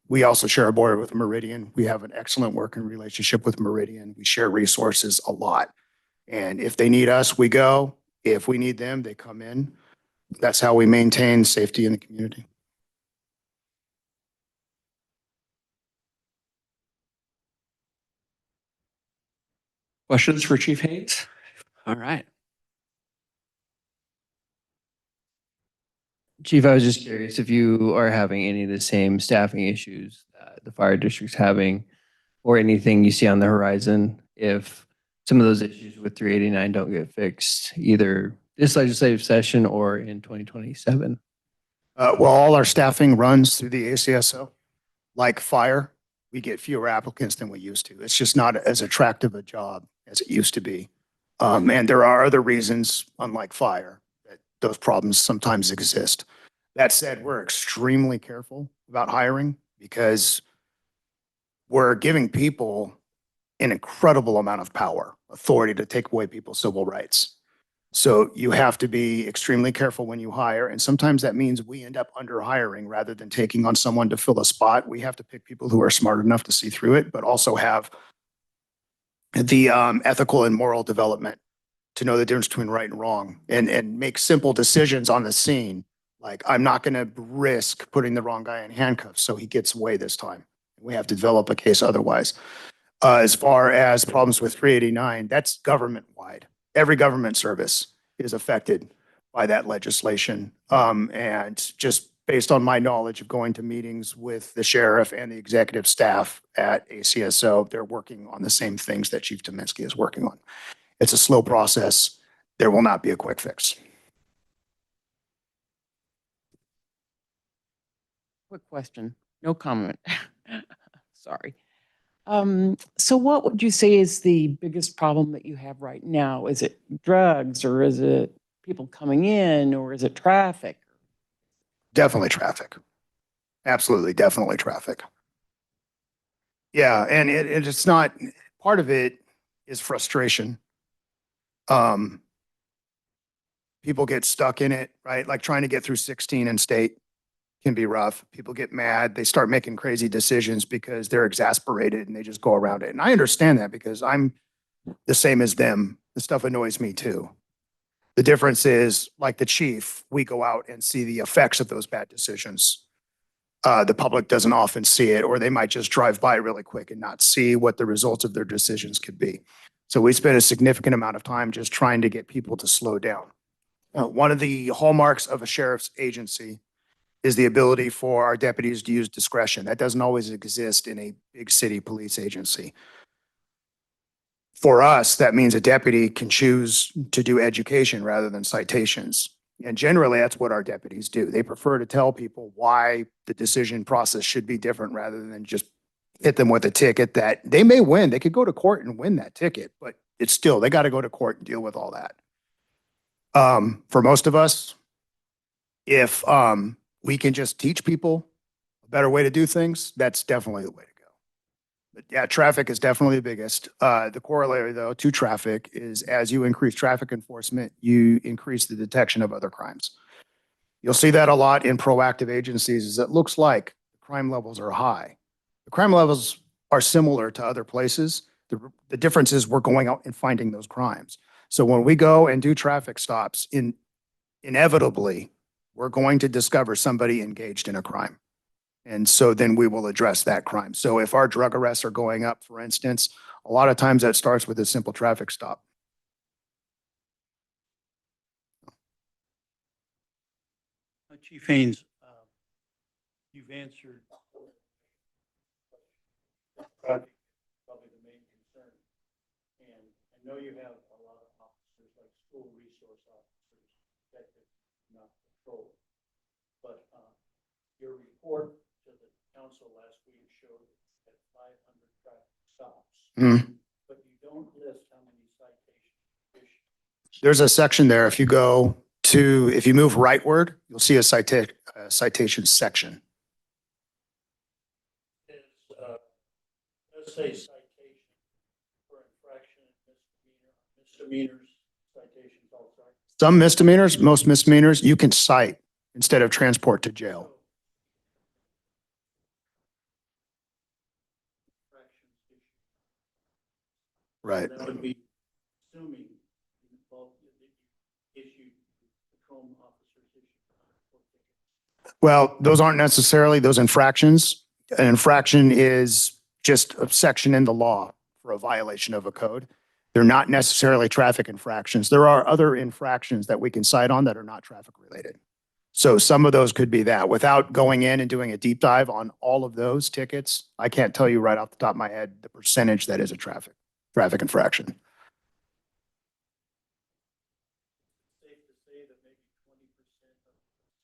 S6: we also share a border with Meridian. We have an excellent working relationship with Meridian. We share resources a lot. And if they need us, we go. If we need them, they come in. That's how we maintain safety in the community.
S1: Questions for Chief Haynes? All right.
S4: Chief, I was just curious if you are having any of the same staffing issues that the fire district's having, or anything you see on the horizon, if some of those issues with 389 don't get fixed, either this legislative session or in 2027.
S6: Well, all our staffing runs through the ACSO. Like fire, we get fewer applicants than we used to. It's just not as attractive a job as it used to be. And there are other reasons, unlike fire, that those problems sometimes exist. That said, we're extremely careful about hiring, because we're giving people an incredible amount of power, authority to take away people's civil rights. So you have to be extremely careful when you hire. And sometimes that means we end up under hiring rather than taking on someone to fill a spot. We have to pick people who are smart enough to see through it, but also have the ethical and moral development to know the difference between right and wrong and make simple decisions on the scene. Like, I'm not going to risk putting the wrong guy in handcuffs so he gets away this time. We have to develop a case otherwise. As far as problems with 389, that's government-wide. Every government service is affected by that legislation. And just based on my knowledge of going to meetings with the sheriff and the executive staff at ACSO, they're working on the same things that Chief Tominski is working on. It's a slow process. There will not be a quick fix.
S5: Quick question, no comment. Sorry. So what would you say is the biggest problem that you have right now? Is it drugs, or is it people coming in, or is it traffic?
S6: Definitely traffic. Absolutely, definitely traffic. Yeah, and it's not, part of it is frustration. People get stuck in it, right? Like trying to get through 16 in state can be rough. People get mad. They start making crazy decisions because they're exasperated and they just go around it. And I understand that because I'm the same as them. The stuff annoys me too. The difference is, like the chief, we go out and see the effects of those bad decisions. The public doesn't often see it, or they might just drive by really quick and not see what the results of their decisions could be. So we spend a significant amount of time just trying to get people to slow down. One of the hallmarks of a sheriff's agency is the ability for our deputies to use discretion. That doesn't always exist in a big city police agency. For us, that means a deputy can choose to do education rather than citations. And generally, that's what our deputies do. They prefer to tell people why the decision process should be different rather than just hit them with a ticket that they may win. They could go to court and win that ticket, but it's still, they got to go to court and deal with all that. For most of us, if we can just teach people a better way to do things, that's definitely the way to go. But yeah, traffic is definitely the biggest. The corollary, though, to traffic is as you increase traffic enforcement, you increase the detection of other crimes. You'll see that a lot in proactive agencies, is it looks like the crime levels are high. The crime levels are similar to other places. The difference is we're going out and finding those crimes. So when we go and do traffic stops, inevitably, we're going to discover somebody engaged in a crime. And so then we will address that crime. So if our drug arrests are going up, for instance, a lot of times that starts with a simple traffic stop.
S3: Chief Haynes, you've answered project, probably the main concern. And I know you have a lot of officers, like school resource officers, that could not control. But your report to the council last week showed that 500 traffic stops. But you don't list how many citations issued.
S6: There's a section there. If you move rightward, you'll see a citation section.
S3: Let's say citation for infraction, misdemeanors, citations also.
S6: Some misdemeanors, most misdemeanors, you can cite instead of transport to jail. Right.
S3: That would be assuming issued patrol officers issued.
S6: Well, those aren't necessarily those infractions. An infraction is just a section in the law for a violation of a code. They're not necessarily traffic infractions. There are other infractions that we can cite on that are not traffic related. So some of those could be that. Without going in and doing a deep dive on all of those tickets, I can't tell you right off the top of my head the percentage that is a traffic infraction.
S3: Safe to say that maybe 20% of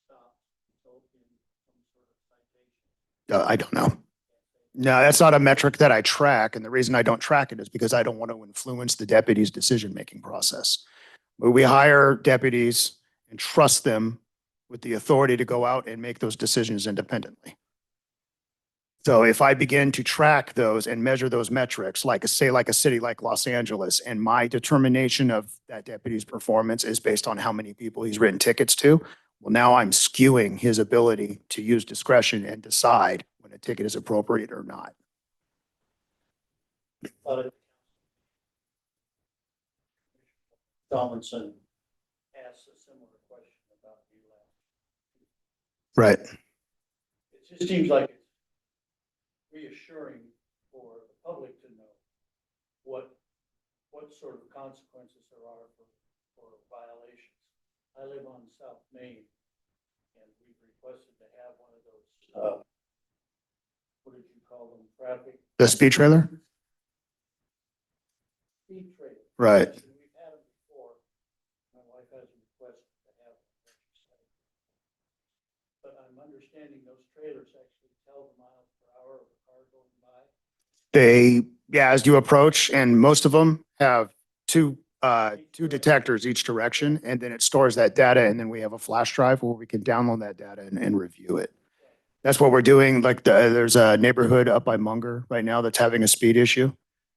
S3: stops result in some sort of citation.
S6: I don't know. No, that's not a metric that I track. And the reason I don't track it is because I don't want to influence the deputy's decision-making process. But we hire deputies and trust them with the authority to go out and make those decisions independently. So if I begin to track those and measure those metrics, like like a city like Los Angeles, and my determination of that deputy's performance is based on how many people he's written tickets to, well, now I'm skewing his ability to use discretion and decide when a ticket is appropriate or not.
S3: Donaldson asked a similar question about you last.
S6: Right.
S3: It just seems like it's reassuring for the public to know what sort of consequences there are for violations. I live on South Main, and we've requested to have one of those, what did you call them, traffic?
S6: The speed trailer?
S3: Speed trailers.
S6: Right.
S3: And we've had them before. My wife has requested to have them. But I'm understanding those trailers actually tell the miles per hour of a car going by.
S6: As you approach, and most of them have two detectors each direction, and then it stores that data, and then we have a flash drive where we can download that data and review it. That's what we're doing. Like there's a neighborhood up by Munger right now that's having a speed issue.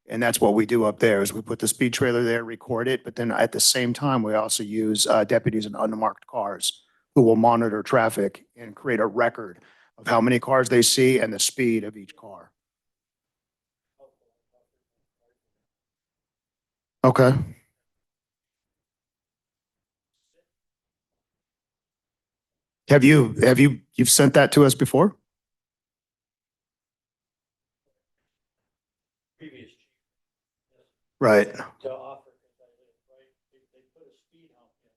S6: And that's what we do up there is we put the speed trailer there, record it, but then at the same time, we also use deputies in unmarked cars who will monitor traffic and create a record of how many cars they see and the speed of each car. Okay. You've sent that to us before?
S3: Previous chief.
S6: Right.
S3: To offer, because I live right, they put a speed hump in.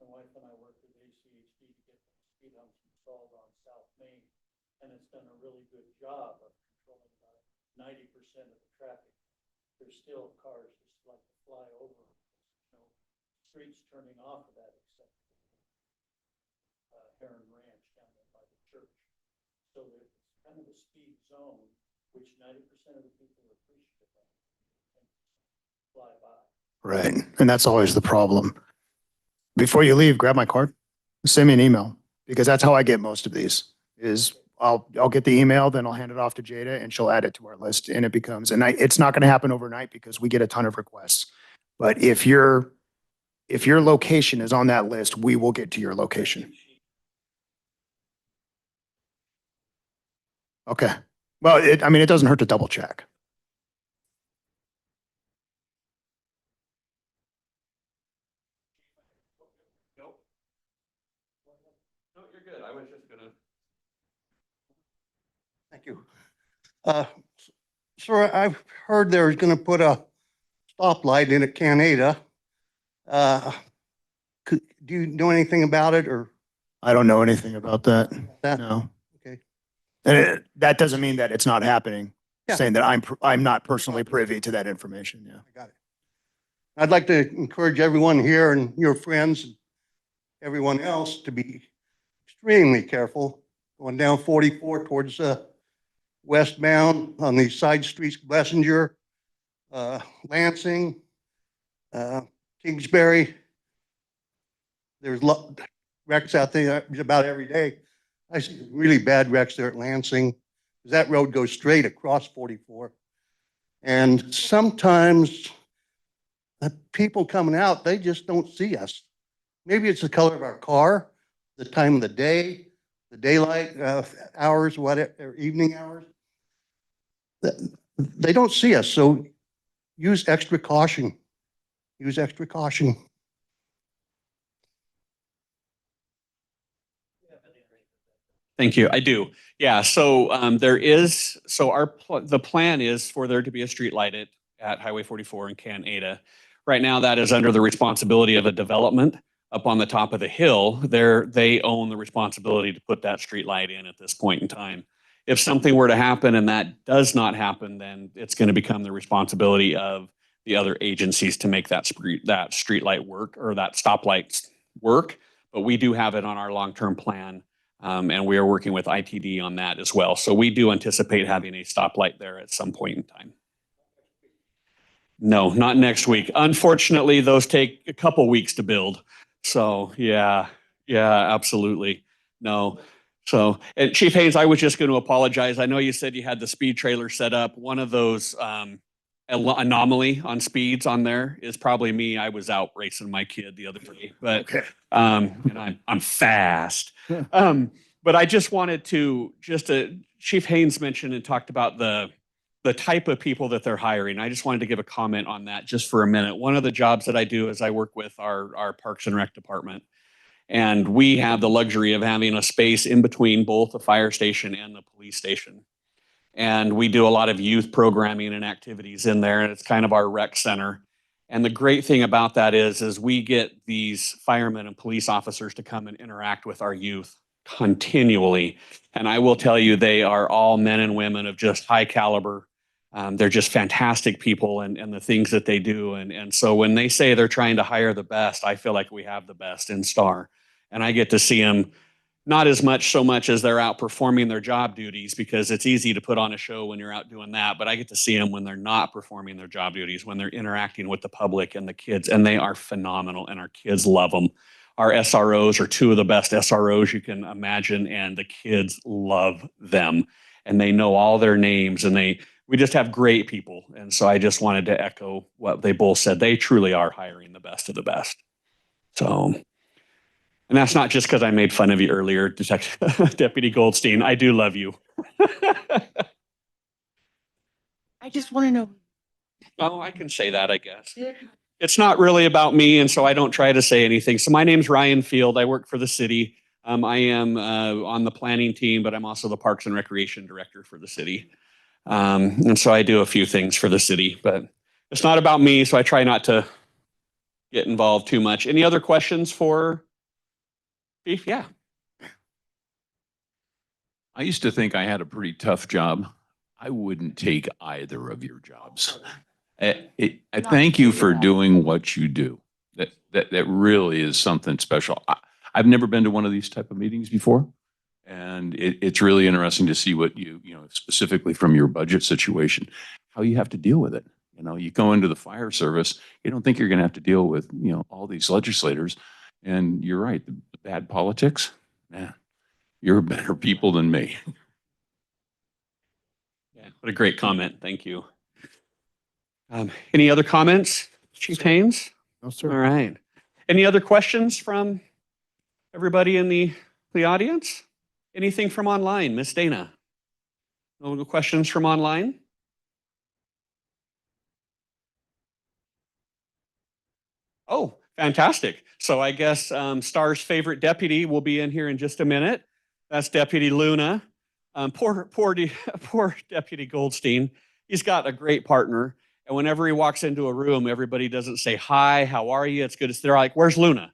S3: My wife and I worked with ACHD to get the speed humps installed on South Main, and it's done a really good job of controlling about 90% of the traffic. There's still cars just like to fly over, streets turning off of that except Heron Ranch down there by the church. So there's kind of a speed zone, which 90% of the people are appreciative of and fly by.
S6: Right. And that's always the problem. Before you leave, grab my card, send me an email, because that's how I get most of these is I'll get the email, then I'll hand it off to Jada and she'll add it to our list, and it becomes, and it's not going to happen overnight because we get a ton of requests. But if your location is on that list, we will get to your location. Okay. Well, it doesn't hurt to double check.
S1: Nope. No, you're good. I was just gonna.
S7: Thank you. Sir, I've heard there's going to put a stoplight in at Canada. Do you know anything about it or
S6: I don't know anything about that.
S7: that?
S6: No.
S7: Okay.
S6: And that doesn't mean that it's not happening.
S7: Yeah.
S6: Saying that I'm not personally privy to that information. Yeah.
S7: I got it. I'd like to encourage everyone here and your friends, and everyone else to be extremely careful going down 44 towards westbound on these side streets, Blessinger, Lansing, Kingsbury. There's wrecks out there about every day. I see really bad wrecks there at Lansing, because that road goes straight across 44. And sometimes the people coming out, they just don't see us. Maybe it's the color of our car, the time of the day, the daylight hours, whatever, evening hours. They don't see us, so use extra caution. Use extra caution.
S1: Thank you. I do. Yeah. So the plan is for there to be a street light at Highway 44 in Canada. Right now, that is under the responsibility of a development up on the top of the hill. They own the responsibility to put that street light in at this point in time. If something were to happen and that does not happen, then it's going to become the responsibility of the other agencies to make that street light work or that stoplight work. But we do have it on our long-term plan. And we are working with ITD on that as well. So we do anticipate having a stoplight there at some point in time. No, not next week. Unfortunately, those take a couple weeks to build. So yeah, absolutely. No. So, and Chief Haynes, I was just going to apologize. I know you said you had the speed trailer set up. One of those anomaly on speeds on there is probably me. I was out racing my kid the other day, but
S6: Okay.
S1: and I'm fast. But I just wanted to Chief Haynes mentioned and talked about the type of people that they're hiring. I just wanted to give a comment on that just for a minute. One of the jobs that I do is I work with our Parks and Rec department. And we have the luxury of having a space in between both the fire station and the police station. And we do a lot of youth programming and activities in there, and it's kind of our rec center. And the great thing about that is we get these firemen and police officers to come and interact with our youth continually. And I will tell you, they are all men and women of just high caliber. They're just fantastic people and the things that they do. And so when they say they're trying to hire the best, I feel like we have the best in Star. And I get to see them not so much as they're out performing their job duties, because it's easy to put on a show when you're out doing that. But I get to see them when they're not performing their job duties, when they're interacting with the public and the kids, and they are phenomenal, and our kids love them. Our SROs are two of the best SROs you can imagine, and the kids love them, and they know all their names, and we just have great people. And so I just wanted to echo what they both said. They truly are hiring the best of the best. So, and that's not just because I made fun of you earlier, Deputy Goldstein. I do love you.
S5: I just want to know.
S1: Oh, I can say that, I guess. It's not really about me, and so I don't try to say anything. So my name's Ryan Field. I work for the city. I am on the planning team, but I'm also the Parks and Recreation Director for the city. And so I do a few things for the city, but it's not about me, so I try not to get involved too much. Any other questions for Beef? Yeah.
S8: I used to think I had a pretty tough job. I wouldn't take either of your jobs. I thank you for doing what you do. That really is something special. I've never been to one of these type of meetings before. And it's really interesting to see what you specifically from your budget situation, how you have to deal with it. You go into the fire service, you don't think you're going to have to deal with, all these legislators. And you're right, the bad politics, man, you're better people than me.
S1: Yeah, what a great comment. Thank you. Any other comments, Chief Haynes?
S6: No, sir.
S1: All right. Any other questions from everybody in the audience? Anything from online, Miss Dana? No questions from online? Oh, fantastic. So I guess Star's favorite deputy will be in here in just a minute. That's Deputy Luna. Poor Deputy Goldstein. He's got a great partner. And whenever he walks into a room, everybody doesn't say, hi, how are you? It's good. They're like, where's Luna?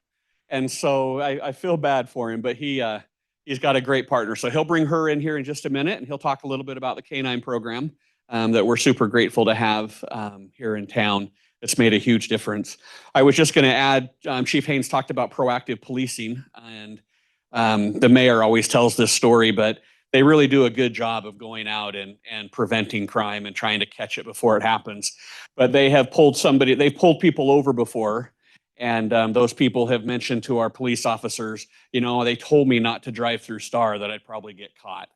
S1: And so I feel bad for him, but he's got a great partner. So he'll bring her in here in just a minute, and he'll talk a little bit about the K-9 program that we're super grateful to have here in town. It's made a huge difference. I was just going to add, Chief Haynes talked about proactive policing, and the mayor always tells this story, but they really do a good job of going out and preventing crime and trying to catch it before it happens. But they've pulled people over before, and those people have mentioned to our police officers, they told me not to drive through Star, that I'd probably get caught.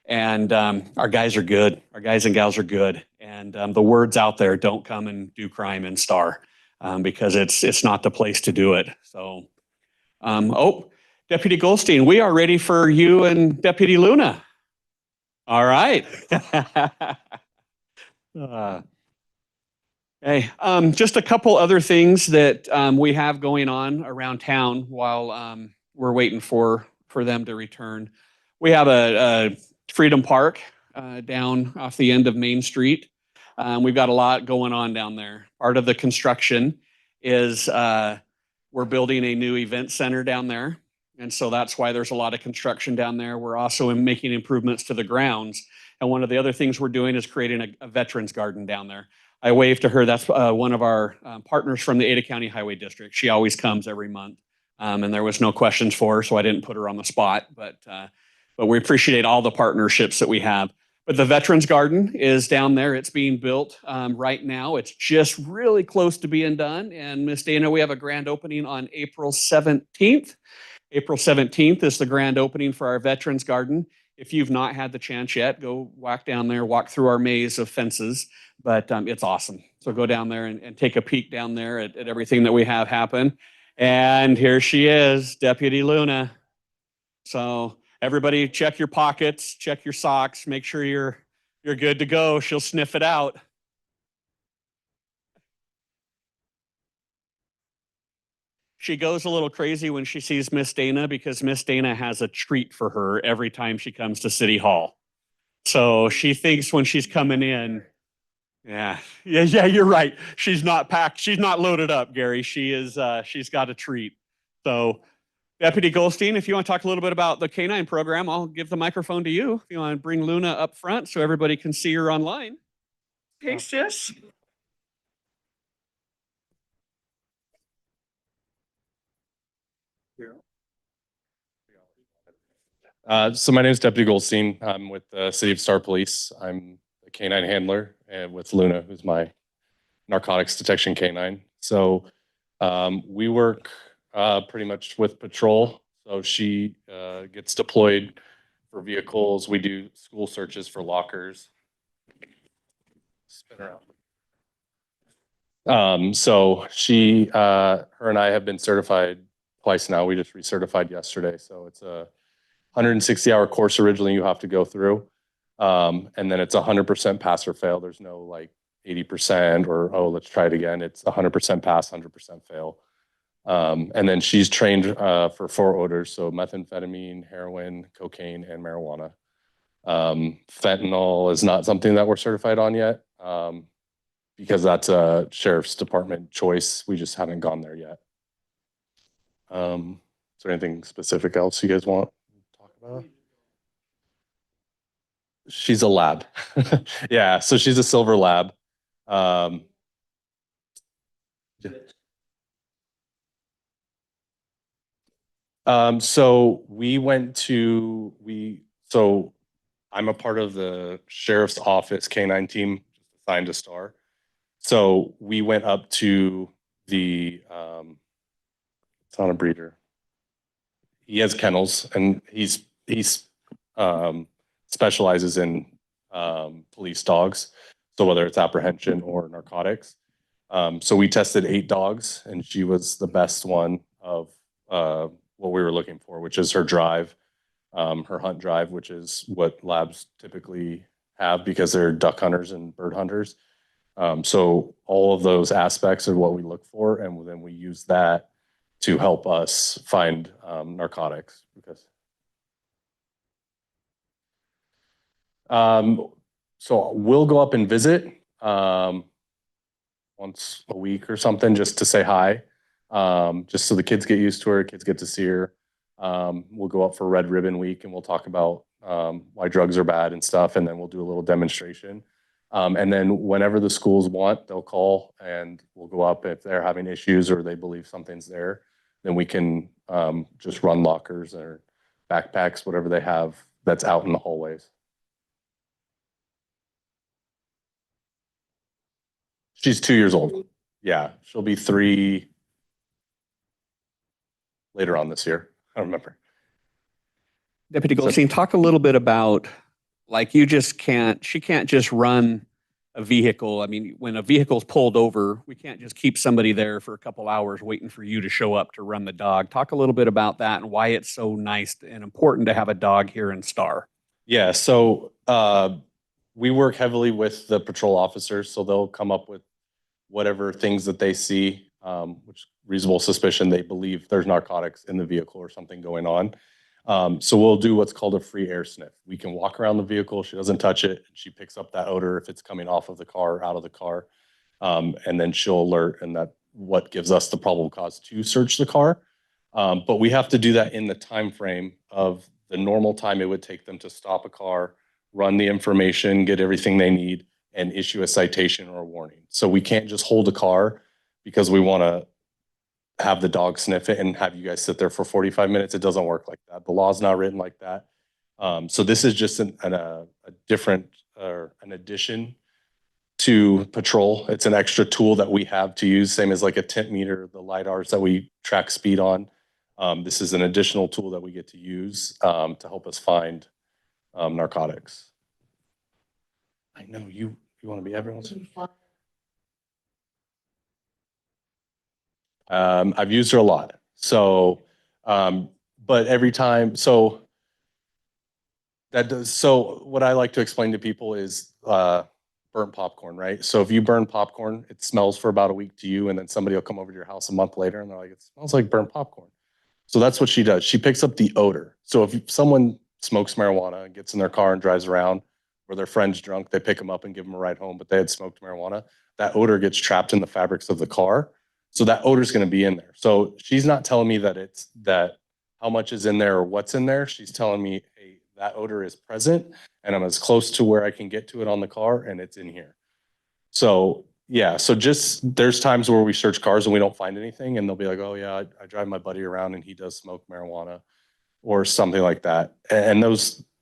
S1: And our guys are good. Our guys and gals are good. And the word's out there, don't come and do crime in Star because it's not the place to do it. So, Deputy Goldstein, we are ready for you and Deputy Luna. All right. Hey, just a couple other things that we have going on around town while we're waiting for them to return. We have a Freedom Park down off the end of Main Street. We've got a lot going on down there. Part of the construction is we're building a new event center down there. And so that's why there's a lot of construction down there. We're also making improvements to the grounds. And one of the other things we're doing is creating a veterans garden down there. I waved to her. That's one of our partners from the Ada County Highway District. She always comes every month. And there was no questions for her, so I didn't put her on the spot. But we appreciate all the partnerships that we have. But the Veterans Garden is down there. It's being built right now. It's just really close to being done. And Miss Dana, we have a grand opening on April 17th. April 17th is the grand opening for our Veterans Garden. If you've not had the chance yet, go walk down there, walk through our maze of fences, but it's awesome. So go down there and take a peek down there at everything that we have happen. And here she is, Deputy Luna. So everybody check your pockets, check your socks, make sure you're good to go. She'll sniff it out. She goes a little crazy when she sees Miss Dana because Miss Dana has a treat for her every time she comes to City Hall. So she thinks when she's coming in, yeah, you're right. She's not packed. She's not loaded up, Gary. She's got a treat. So Deputy Goldstein, if you want to talk a little bit about the K9 program, I'll give the microphone to you. If you want to bring Luna up front so everybody can see her online. Hey, sis.
S9: So my name is Deputy Goldstein. I'm with the City of Star Police. I'm a canine handler and with Luna, who's my narcotics detection canine. So we work pretty much with patrol. So she gets deployed for vehicles. We do school searches for lockers. Spin around. So she, her and I have been certified twice now. We just recertified yesterday. So it's a 160-hour course originally you have to go through. And then it's 100% pass or fail. There's no like 80% or, oh, let's try it again. It's 100% pass, 100% fail. And then she's trained for 4 odors. So methamphetamine, heroin, cocaine, and marijuana. Fentanyl is not something that we're certified on yet because that's a sheriff's department choice. We just haven't gone there yet. Is there anything specific else you guys want to talk about? She's a lab. Yeah, so she's a silver lab. So I'm a part of the sheriff's office K9 team assigned to Star. So we went up to the, it's not a breeder. He has kennels and he's specializes in police dogs. So whether it's apprehension or narcotics. So we tested 8 dogs and she was the best one of what we were looking for, which is her drive, her hunt drive, which is what labs typically have because they're duck hunters and bird hunters. So all of those aspects are what we look for. And then we use that to help us find narcotics because so we'll go up and visit once a week or something just to say hi, just so the kids get used to her, kids get to see her. We'll go up for Red Ribbon Week and we'll talk about why drugs are bad and stuff, and then we'll do a little demonstration. And then whenever the schools want, they'll call and we'll go up if they're having issues or they believe something's there. Then we can just run lockers or backpacks, whatever they have that's out in the hallways. She's 2 years old. Yeah, she'll be 3 later on this year. I don't remember.
S1: Deputy Goldstein, talk a little bit about, like, she can't just run a vehicle. I mean, when a vehicle's pulled over, we can't just keep somebody there for a couple hours waiting for you to show up to run the dog. Talk a little bit about that and why it's so nice and important to have a dog here in Star.
S9: Yeah, so we work heavily with the patrol officers, so they'll come up with whatever things that they see, which reasonable suspicion they believe there's narcotics in the vehicle or something going on. So we'll do what's called a free air sniff. We can walk around the vehicle, she doesn't touch it, she picks up that odor if it's coming off of the car or out of the car, and then she'll alert, and that what gives us the probable cause to search the car. But we have to do that in the time frame of the normal time it would take them to stop a car, run the information, get everything they need, and issue a citation or a warning. So we can't just hold a car because we want to have the dog sniff it and have you guys sit there for 45 minutes. It doesn't work like that. The law's not written like that. So this is just a different or an addition to patrol. It's an extra tool that we have to use, same as like a tint meter, the LiDARs that we track speed on. This is an additional tool that we get to use to help us find narcotics. I know you want to be everyone's. I've used her a lot. So, but every time, so what I like to explain to people is burnt popcorn, right? So if you burn popcorn, it smells for about a week to you, and then somebody will come over to your house a month later and they're like, it smells like burnt popcorn. So that's what she does. She picks up the odor. So if someone smokes marijuana and gets in their car and drives around, or their friend's drunk, they pick them up and give them a ride home, but they had smoked marijuana, that odor gets trapped in the fabrics of the car. So that odor is going to be in there. So she's not telling me that how much is in there or what's in there. She's telling me, hey, that odor is present and I'm as close to where I can get to it on the car and it's in here. So yeah, so just there's times where we search cars and we don't find anything and they'll be like, oh yeah, I drive my buddy around and he does smoke marijuana or something like that. And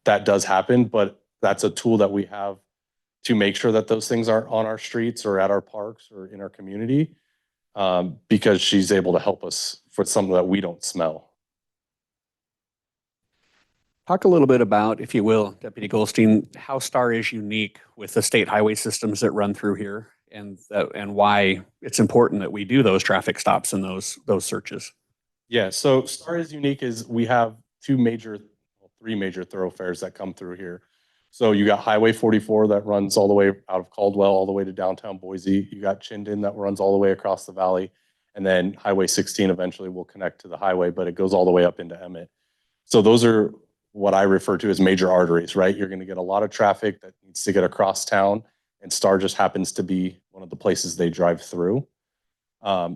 S9: that does happen, but that's a tool that we have to make sure that those things aren't on our streets or at our parks or in our community, because she's able to help us for something that we don't smell.
S1: Talk a little bit about, if you will, Deputy Goldstein, how STAR is unique with the state highway systems that run through here, and why it's important that we do those traffic stops and those searches.
S9: Yeah, so STAR is unique is we have three major thoroughfares that come through here. So you got Highway 44 that runs all the way out of Caldwell, all the way to downtown Boise. You got Chinden that runs all the way across the valley. And then Highway 16 eventually will connect to the highway, but it goes all the way up into Emmett. So those are what I refer to as major arteries, right? You're going to get a lot of traffic that needs to get across town, and STAR just happens to be one of the places they drive through.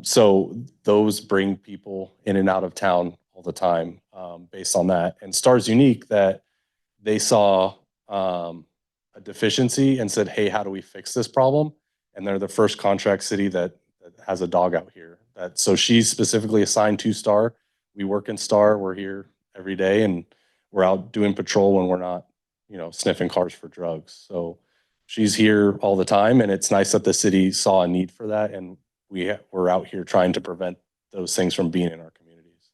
S9: So those bring people in and out of town all the time based on that. And STAR's unique that they saw a deficiency and said, hey, how do we fix this problem? And they're the first contract city that has a dog out here. So she's specifically assigned to STAR. We work in STAR. We're here every day and we're out doing patrol when we're not, sniffing cars for drugs. So she's here all the time, and it's nice that the city saw a need for that. And we're out here trying to prevent those things from being in our communities.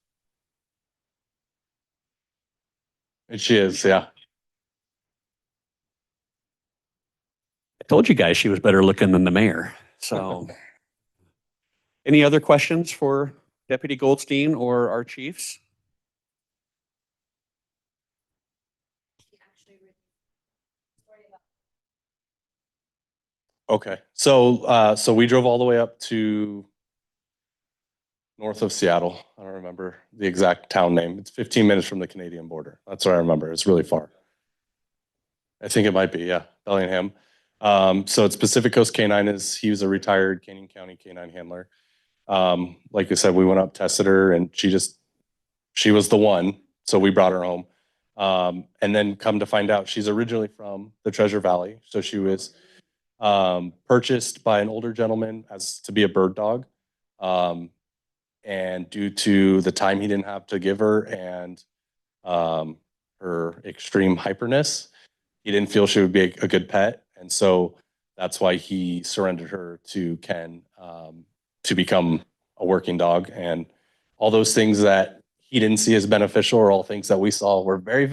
S9: And she is, yeah.
S1: I told you guys she was better looking than the mayor. So any other questions for Deputy Goldstein or our chiefs?
S9: Okay. So we drove all the way up to north of Seattle. I don't remember the exact town name. It's 15 minutes from the Canadian border. That's what I remember. It's really far. I think it might be, yeah, Bellingham. So it's Pacific Coast K9 he was a retired Canyon County K9 handler. Like I said, we went up, tested her, and she was the one. So we brought her home. And then come to find out she's originally from the Treasure Valley. So she was purchased by an older gentleman to be a bird dog. And due to the time he didn't have to give her and her extreme hyperness, he didn't feel she would be a good pet. And so that's why he surrendered her to Ken to become a working dog. And all those things that he didn't see as beneficial are all things that we saw were very,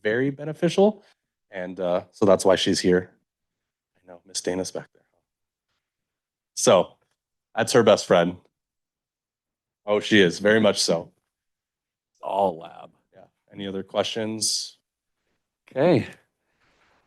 S9: very beneficial. And so that's why she's here. I know, Miss Dana's back there. So that's her best friend. Oh, she is, very much so.
S1: All lab.
S9: Yeah. Any other questions?
S1: Okay.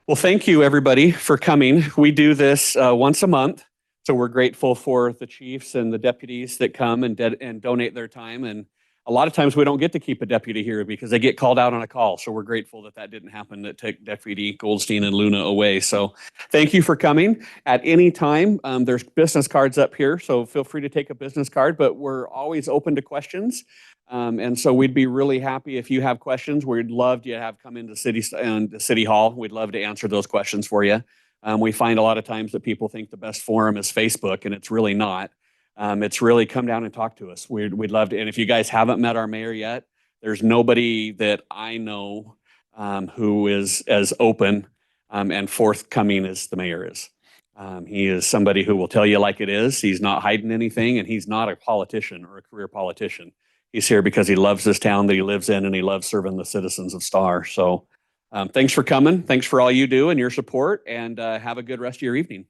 S1: Well, thank you, everybody, for coming. We do this once a month, so we're grateful for the chiefs and the deputies that come and donate their time. And a lot of times we don't get to keep a deputy here because they get called out on a call. So we're grateful that didn't happen, that took Deputy Goldstein and Luna away. So thank you for coming. At any time, there's business cards up here, so feel free to take a business card, but we're always open to questions. And so we'd be really happy if you have questions. We'd love to have come into City Hall. We'd love to answer those questions for you. We find a lot of times that people think the best forum is Facebook, and it's really not. It's really come down and talk to us. We'd love to. And if you guys haven't met our mayor yet, there's nobody that I know who is as open and forthcoming as the mayor is. He is somebody who will tell you like it is. He's not hiding anything, and he's not a politician or a career politician. He's here because he loves this town that he lives in and he loves serving the citizens of Star. So thanks for coming. Thanks for all you do and your support, and have a good rest of your evening.